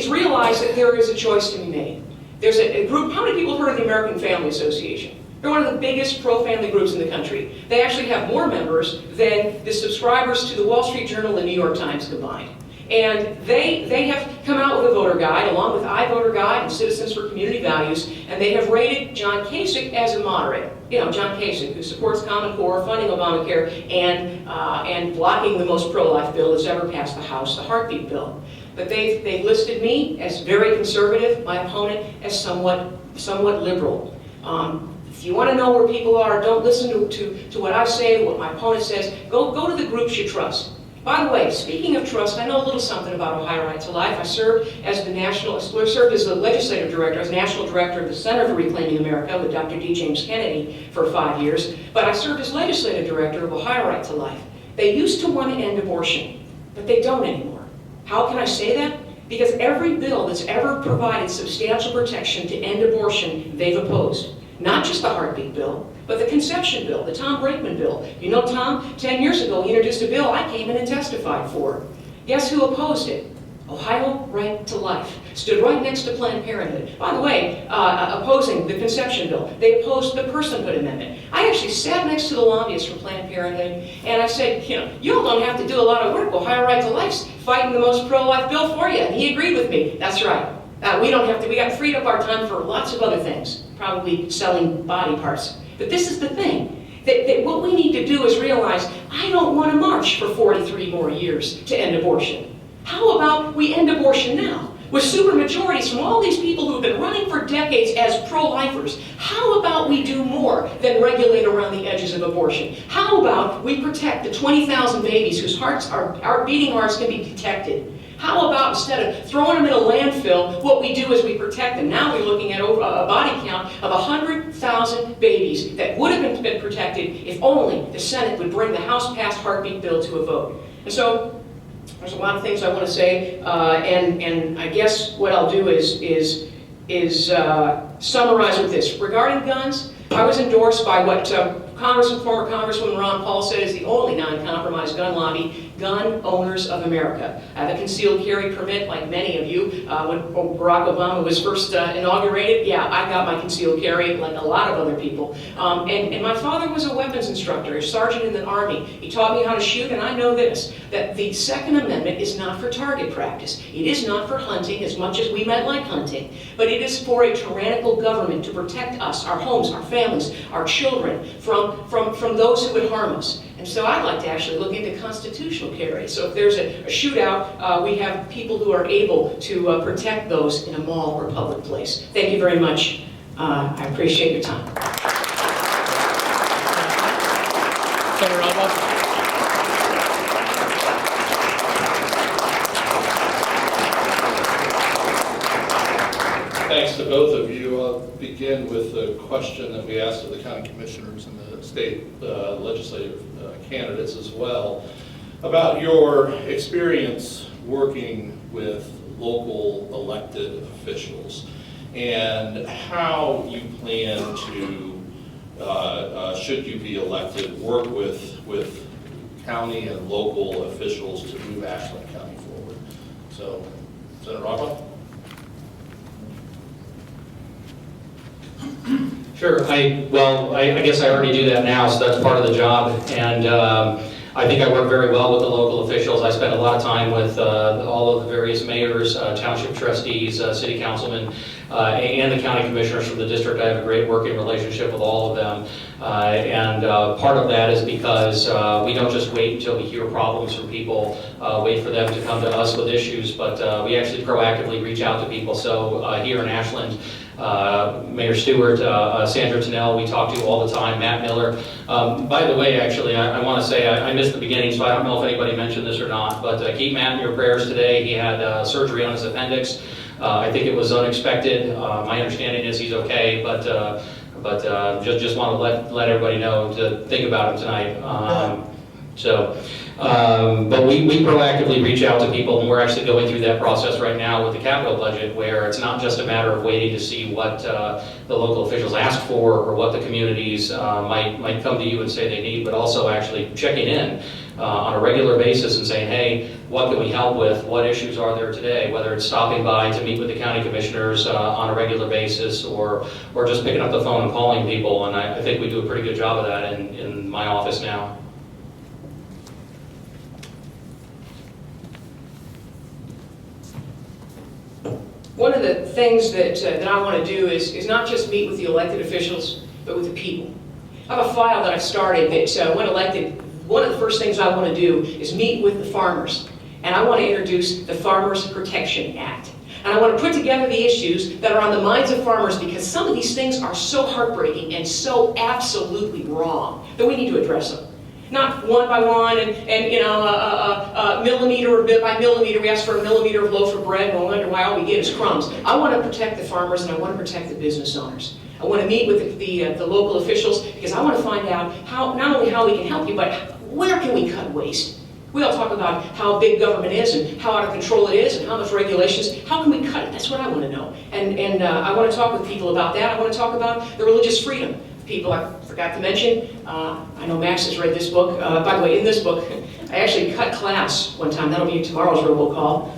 realize that there is a choice to be made. There's a group, how many people have heard of the American Family Association? They're one of the biggest pro-family groups in the country. They actually have more members than the subscribers to the Wall Street Journal and the New York Times combined. And they have come out with a voter guide, along with iVoter Guide and Citizens for Community Values, and they have rated John Kasich as a moderate. You know, John Kasich, who supports Common Core, funding Obamacare, and blocking the most pro-life bill that's ever passed the House, the heartbeat bill. But they've listed me as very conservative, my opponent as somewhat liberal. If you want to know where people are, don't listen to what I say, what my opponent says. Go to the groups you trust. By the way, speaking of trust, I know a little something about Ohio Right to Life. I served as the legislative director, as national director of the Center for Reclaiming America with Dr. D. James Kennedy for 5 years. But I served as legislative director of Ohio Right to Life. They used to want to end abortion, but they don't anymore. How can I say that? Because every bill that's ever provided substantial protection to end abortion, they've opposed. Not just the heartbeat bill, but the conception bill, the Tom Brakeman bill. You know, Tom, 10 years ago, he introduced a bill I came in and testified for. Guess who opposed it? Ohio Right to Life. Stood right next to Planned Parenthood. By the way, opposing the conception bill, they opposed the personhood amendment. I actually sat next to the lobbyists from Planned Parenthood, and I said, you know, you all don't have to do a lot of work. Ohio Right to Life's fighting the most pro-life bill for you. And he agreed with me. That's right. We don't have to, we got freed up our time for lots of other things, probably selling body parts. But this is the thing, that what we need to do is realize, I don't want to march for 43 more years to end abortion. How about we end abortion now? With supermajorities from all these people who've been running for decades as pro-lifers, how about we do more than regulate around the edges of abortion? How about we protect the 20,000 babies whose hearts our beating hearts can be detected? How about instead of throwing them in a landfill, what we do is we protect them. Now we're looking at a body count of 100,000 babies that would have been protected if only the Senate would bring the House-passed heartbeat bill to a vote. And so, there's a lot of things I want to say, and I guess what I'll do is summarize with this. Regarding guns, I was endorsed by what former Congresswoman Ron Paul said is the only non-compromise gun lobby, Gun Owners of America. I have a concealed carry permit, like many of you. When Barack Obama was first inaugurated, yeah, I got my concealed carry, like a lot of other people. And my father was a weapons instructor, a sergeant in the Army. He taught me how to shoot, and I know this, that the Second Amendment is not for target practice. It is not for hunting, as much as we might like hunting, but it is for a tyrannical government to protect us, our homes, our families, our children, from those who would harm us. And so I'd like to actually look into constitutional carry. So if there's a shootout, we have people who are able to protect those in a mall or public place. Thank you very much. I appreciate your time. Senator Obhof. Thanks to both of you. I'll begin with the question that we asked of the county commissioners and the state legislative candidates as well, about your experience working with local elected officials and how you plan to, should you be elected, work with county and local officials to move Ashland County forward. So, Senator Obhof. Sure. I guess I already do that now, so that's part of the job. And I think I work very well with the local officials. I spend a lot of time with all of the various mayors, township trustees, city councilmen, and the county commissioners from the district. I have a great working relationship with all of them. And part of that is because we don't just wait until we hear problems from people, wait for them to come to us with issues, but we actually proactively reach out to people. So here in Ashland, Mayor Stewart, Sandra Tennell, we talk to all the time, Matt Miller. By the way, actually, I want to say I missed the beginning, so I don't know if anybody mentioned this or not, but keep Matt in your prayers today. He had surgery on his appendix. I think it was unexpected. My understanding is he's okay, but just want to let everybody know to think about him tonight. But we proactively reach out to people, and we're actually going through that process right now with the capital budget, where it's not just a matter of waiting to see what the local officials ask for or what the communities might come to you and say they need, but also actually checking in on a regular basis and saying, hey, what can we help with? What issues are there today? Whether it's stopping by to meet with the county commissioners on a regular basis, or just picking up the phone and calling people, and I think we do a pretty good job of that in my office now. One of the things that I want to do is not just meet with the elected officials, but with the people. I have a file that I started that when elected, one of the first things I want to do is meet with the farmers. And I want to introduce the Farmers Protection Act. And I want to put together the issues that are on the minds of farmers, because some of these things are so heartbreaking and so absolutely wrong that we need to address them. Not one by one and you know, millimeter or bit by millimeter. We ask for a millimeter of loaf of bread and we wonder why all we get is crumbs. I want to protect the farmers and I want to protect the business owners. I want to meet with the local officials because I want to find out how, not only how we can help you, but where can we cut waste? We all talk about how big government is and how out of control it is and how much regulations. How can we cut it? That's what I want to know. And I want to talk with people about that. I want to talk about the religious freedom. People I forgot to mention. I know Max has read this book. By the way, in this book, I actually cut class one time. That'll be tomorrow's robocall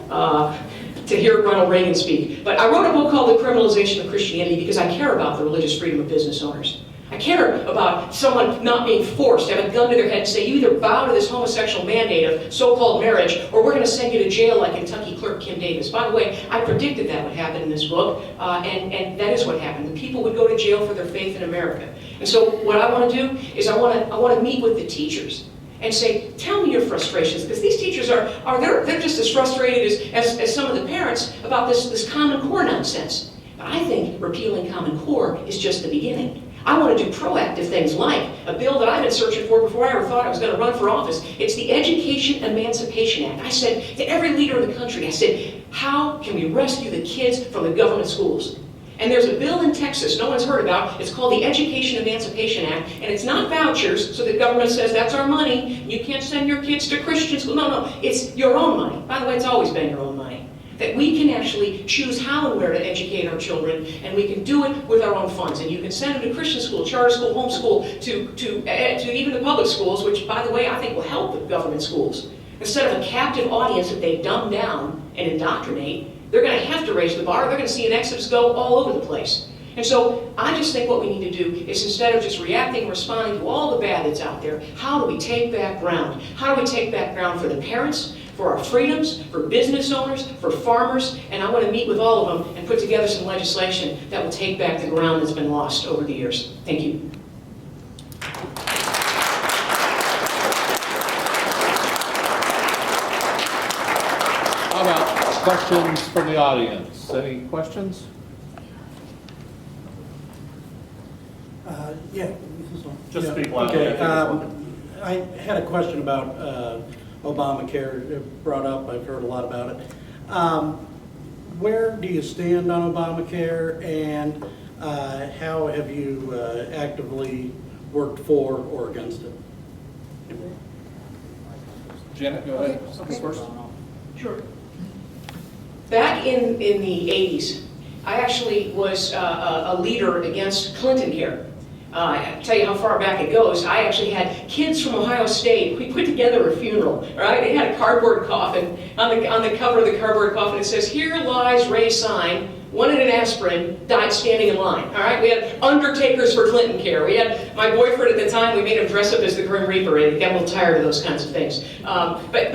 to hear Ronald Reagan speak. But I wrote a book called The Criminalization of Christianity because I care about the religious freedom of business owners. I care about someone not being forced to have a gun to their head and say, you either bow to this homosexual mandate of so-called marriage, or we're going to send you to jail like Kentucky clerk Kim Davis. By the way, I predicted that would happen in this book, and that is what happened. The people would go to jail for their faith in America. And so what I want to do is I want to meet with the teachers and say, tell me your frustrations, because these teachers they're just as frustrated as some of the parents about this Common Core nonsense. But I think repealing Common Core is just the beginning. I want to do proactive things like a bill that I've been searching for before I ever thought I was going to run for office. It's the Education Emancipation Act. I said to every leader in the country, I said, how can we rescue the kids from the government schools? And there's a bill in Texas no one's heard about. It's called the Education Emancipation Act, and it's not vouchers, so the government says that's our money, you can't send your kids to Christian school. No, it's your own money. By the way, it's always been your own money. That we can actually choose how and where to educate our children, and we can do it with our own funds. And you can send them to Christian school, charter school, homeschool, to even the public schools, which, by the way, I think will help the government schools. Instead of a captive audience that they dumb down and indoctrinate, they're going to have to raise the bar. They're going to see an exodus go all over the place. And so I just think what we need to do is, instead of just reacting and responding to all the bad that's out there, how do we take back ground? How do we take back ground for the parents, for our freedoms, for business owners, for farmers? And I want to meet with all of them and put together some legislation that will take back the ground that's been lost over the years. Thank you. How about questions from the audience? Any questions? Yeah. Just Yeah. speak loud. Okay. I had a question about Obamacare brought up. I've heard a lot about it. Where do you stand on Obamacare, and how have you actively worked for or against it? Janet, go ahead. First. Sure. Back in the 80s, I actually was a leader against Clinton care. I'll tell you how far back it goes. I actually had kids from Ohio State. We put together a funeral, right? They had a cardboard coffin. On the cover of the cardboard coffin, it says, "Here lies Ray Sine, wanted an aspirin, died standing in line." All right? We had undertakers for Clinton care. We had my boyfriend at the time. We made him dress up as the Grim Reaper. He got a little tired of those kinds of things. But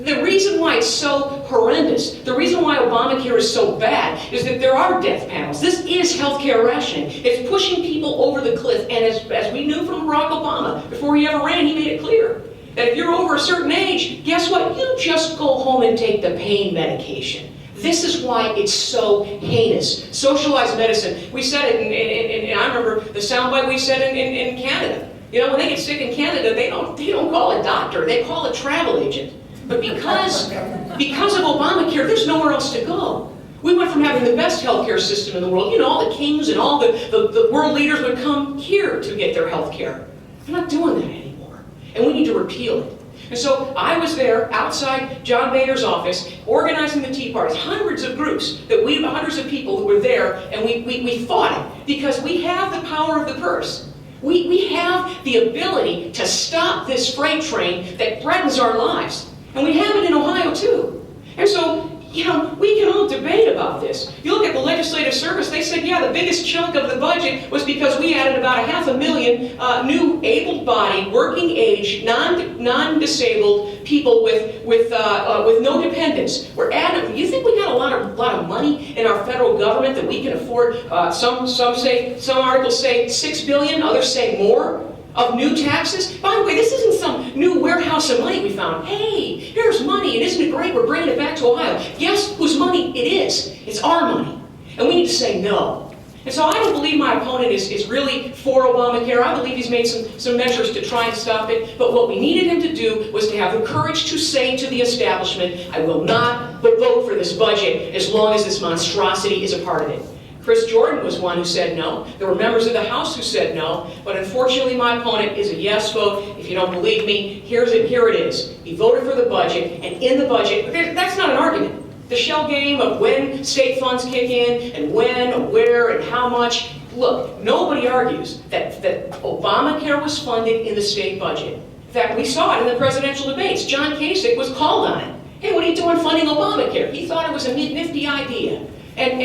the reason why it's so horrendous, the reason why Obamacare is so bad, is that there are death panels. This is healthcare rationing. It's pushing people over the cliff. And as we knew from Barack Obama, before he ever ran, he made it clear that if you're over a certain age, guess what? You just go home and take the pain medication. This is why it's so heinous. Socialized medicine. We said it, and I remember the soundbite we said in Canada. You know, when they get sick in Canada, they don't call a doctor. They call a travel agent. But because of Obamacare, there's nowhere else to go. We went from having the best healthcare system in the world. You know, all the kings and all the world leaders would come here to get their healthcare. They're not doing that anymore. And we need to repeal it. And so I was there outside John Boehner's office organizing the Tea Parties, hundreds of groups, hundreds of people that were there, and we fought it because we have the power of the purse. We have the ability to stop this freight train that threatens our lives. And we have it in Ohio, too. And so, you know, we can all debate about this. You look at the Legislative Service, they said, yeah, the biggest chunk of the budget was because we added about 500,000 new able-bodied, working-age, non-disabled people with no dependents. We're adding. You think we got a lot of money in our federal government that we can afford? Some articles say $6 billion, others say more. Of new taxes? By the way, this isn't some new warehouse of money we found. Hey, here's money, and isn't it great? We're bringing it back to Ohio. Guess whose money it is? It's our money. And we need to say no. And so I don't believe my opponent is really for Obamacare. I believe he's made some measures to try and stop it. But what we needed him to do was to have the courage to say to the establishment, I will not vote for this budget as long as this monstrosity is a part of it. Chris Jordan was one who said no. There were members of the House who said no. But unfortunately, my opponent is a yes vote. If you don't believe me, here it is. He voted for the budget, and in the budget, that's not an argument. The shell game of when state funds kick in, and when, where, and how much. Look, nobody argues that Obamacare was funded in the state budget. In fact, we saw it in the presidential debates. John Kasich was called on it. Hey, what are you doing funding Obamacare? He thought it was a nifty idea. And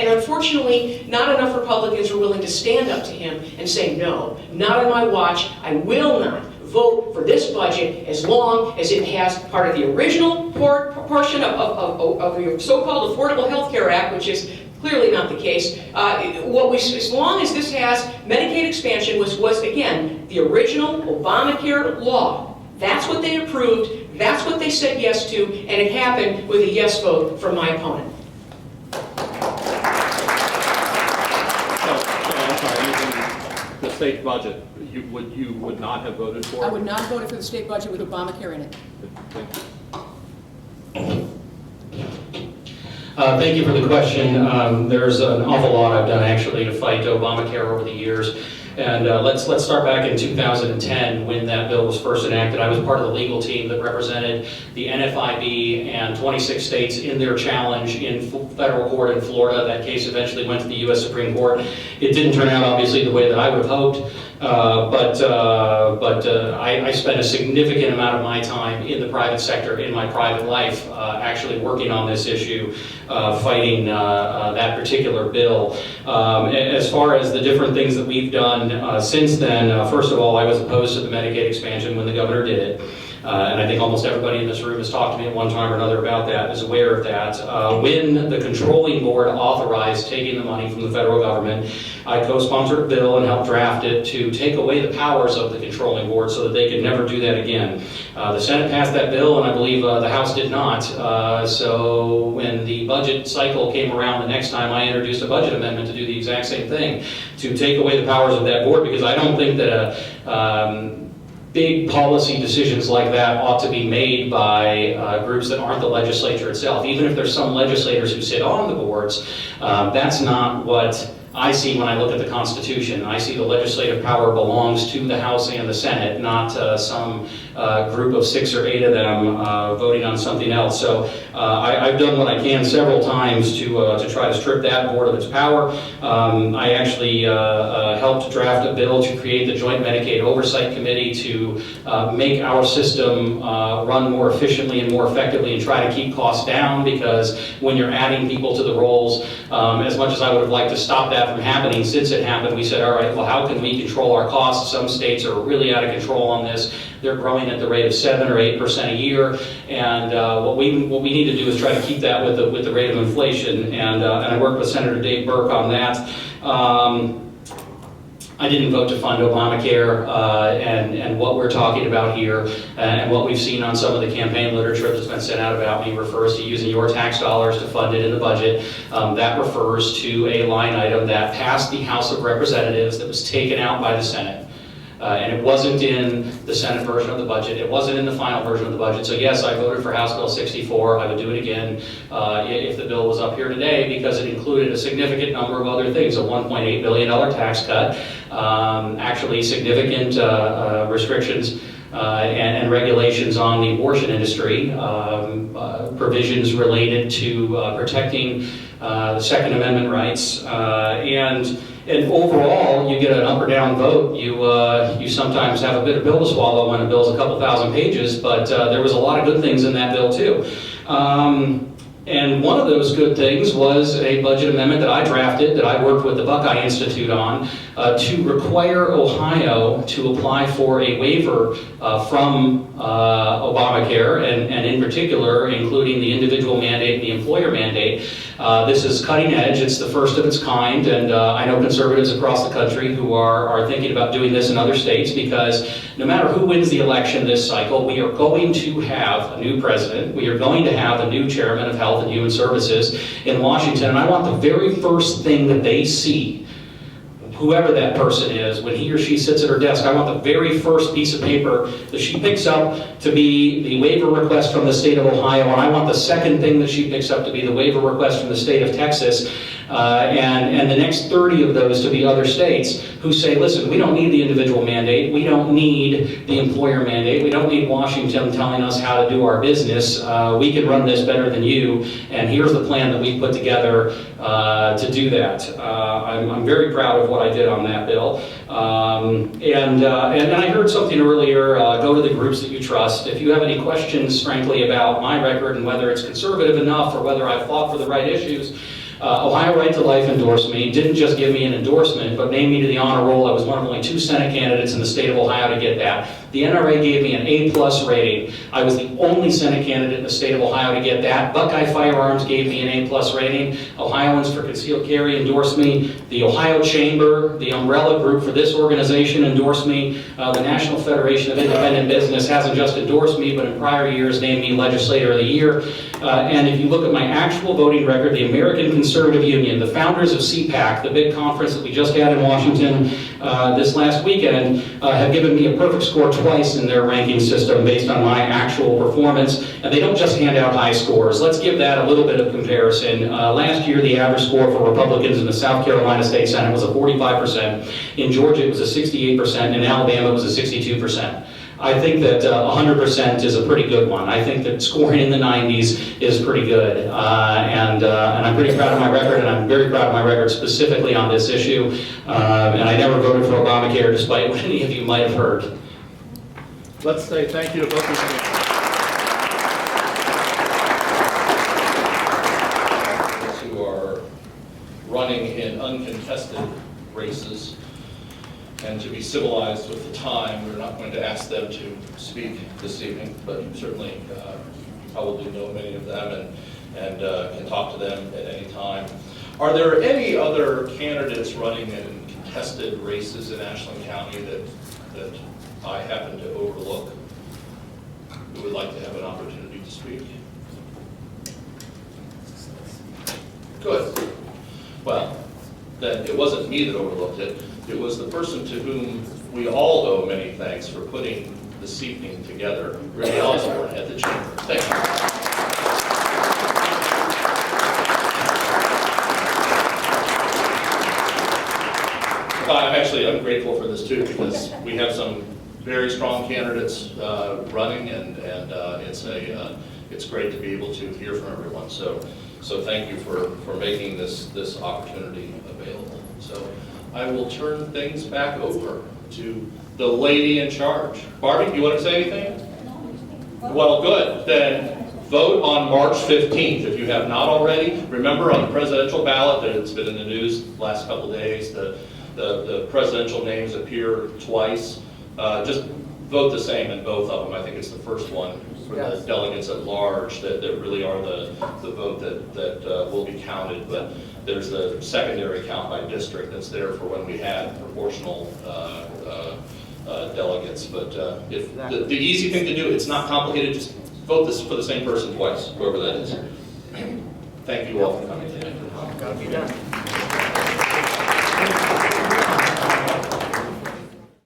unfortunately, not enough Republicans are willing to stand up to him and say, no, not on my watch. I will not vote for this budget as long as it has part of the original portion of your so-called Affordable Health Care Act, which is clearly not the case. As long as this has Medicaid expansion, was again the original Obamacare law. That's what they approved. That's what they said yes to, and it happened with a yes vote from my opponent. The state budget, you would not have voted for it? I would not have voted for the state budget with Obamacare in it. Thank you for the question. There's an awful lot I've done actually to fight Obamacare over the years. And let's start back in 2010 when that bill was first enacted. I was part of the legal team that represented the NFIB and 26 states in their challenge in federal court in Florida. That case eventually went to the U.S. Supreme Court. It didn't turn out obviously the way that I would have hoped, but I spent a significant amount of my time in the private sector, in my private life, actually working on this issue, fighting that particular bill. As far as the different things that we've done since then, first of all, I was opposed to the Medicaid expansion when the governor did it. And I think almost everybody in this room has talked to me at one time or another about that, is aware of that. When the controlling board authorized taking the money from the federal government, I co-sponsored a bill and helped draft it to take away the powers of the controlling board so that they could never do that again. The Senate passed that bill, and I believe the House did not. So when the budget cycle came around the next time, I introduced a budget amendment to do the exact same thing, to take away the powers of that board, because I don't think that big policy decisions like that ought to be made by groups that aren't the legislature itself. Even if there's some legislators who sit on the boards, that's not what I see when I look at the Constitution. I see the legislative power belongs to the House and the Senate, not some group of 6 or 8 of them voting on something else. So I've done what I can several times to try to strip that board of its power. I actually helped draft a bill to create the Joint Medicaid Oversight Committee to make our system run more efficiently and more effectively and try to keep costs down, because when you're adding people to the rolls, as much as I would have liked to stop that from happening, since it happened, we said, all right, well, how can we control our costs? Some states are really out of control on this. They're growing at the rate of 7 or 8% a year, and what we need to do is try to keep that with the rate of inflation. And I worked with Senator Dave Burke on that. I didn't vote to fund Obamacare, and what we're talking about here, and what we've seen on some of the campaign literature that's been sent out about me refers to using your tax dollars to fund it in the budget. That refers to a line item that passed the House of Representatives that was taken out by the Senate. And it wasn't in the Senate version of the budget. It wasn't in the final version of the budget. So yes, I voted for House Bill 64. I would do it again if the bill was up here today, because it included a significant number of other things. A $1.8 billion tax cut, actually significant restrictions and regulations on the abortion industry, provisions related to protecting the Second Amendment rights, and overall, you get an up or down vote. You sometimes have a bitter pill to swallow when a bill's a couple thousand pages, but there was a lot of good things in that bill too. And one of those good things was a budget amendment that I drafted, that I worked with the Buckeye Institute on, to require Ohio to apply for a waiver from Obamacare, and in particular, including the individual mandate and the employer mandate. This is cutting edge. It's the first of its kind, and I know conservatives across the country who are thinking about doing this in other states, because no matter who wins the election this cycle, we are going to have a new president. We are going to have a new chairman of Health and Human Services in Washington, and I want the very first thing that they see, whoever that person is, when he or she sits at her desk, I want the very first piece of paper that she picks up to be the waiver request from the state of Ohio, and I want the second thing that she picks up to be the waiver request from the state of Texas, and the next 30 of those to be other states who say, listen, we don't need the individual mandate, we don't need the employer mandate, we don't need Washington telling us how to do our business, we can run this better than you, and here's the plan that we put together to do that. I'm very proud of what I did on that bill. And I heard something earlier, go to the groups that you trust. If you have any questions, frankly, about my record and whether it's conservative enough or whether I've fought for the right issues, Ohio Right to Life endorsed me, didn't just give me an endorsement, but named me to the honor roll. I was one of only 2 Senate candidates in the state of Ohio to get that. The NRA gave me an A+ rating. I was the only Senate candidate in the state of Ohio to get that. Buckeye Firearms gave me an A+ rating. Ohioans for Concealed Carry endorsed me. The Ohio Chamber, the umbrella group for this organization, endorsed me. The National Federation of Independent Business hasn't just endorsed me, but in prior years named me Legislator of the Year. And if you look at my actual voting record, the American Conservative Union, the founders of CPAC, the big conference that we just had in Washington this last weekend, have given me a perfect score twice in their ranking system based on my actual performance. And they don't just hand out high scores. Let's give that a little bit of comparison. Last year, the average score for Republicans in the South Carolina State Senate was a 45%. In Georgia, it was a 68%. And in Alabama, it was a 62%. I think that 100% is a pretty good one. I think that scoring in the 90s is pretty good. And I'm pretty proud of my record, and I'm very proud of my record specifically on this issue. And I never voted for Obamacare, despite what any of you might have heard. Let's say thank you to both of you. Who are running in uncontested races. And to be civilized with the time, we're not going to ask them to speak this evening, but you certainly probably know many of them and can talk to them at any time. Are there any other candidates running in contested races in Ashland County that I happen to overlook who would like to have an opportunity to speak? Good. Well, then it wasn't me that overlooked it. It was the person to whom we all owe many thanks for putting this evening together, Renae Osborne at the Chamber. Thank you. I'm grateful for this too, because we have some very strong candidates running, and it's great to be able to hear from everyone. So thank you for making this opportunity available. So I will turn things back over to the lady in charge. Barbie, do you want to say anything? Well, good. Then vote on March 15th if you have not already. Remember, on the presidential ballot, that it's been in the news the last couple of days, the presidential names appear twice. Just vote the same in both of them. I think it's the first one for the delegates at large that really are the vote that will be counted. But there's the secondary count by district that's there for when we had proportional delegates. But if the easy thing to do, it's not complicated, just vote this for the same person twice, whoever that is. Thank you all for coming today. Got to be done.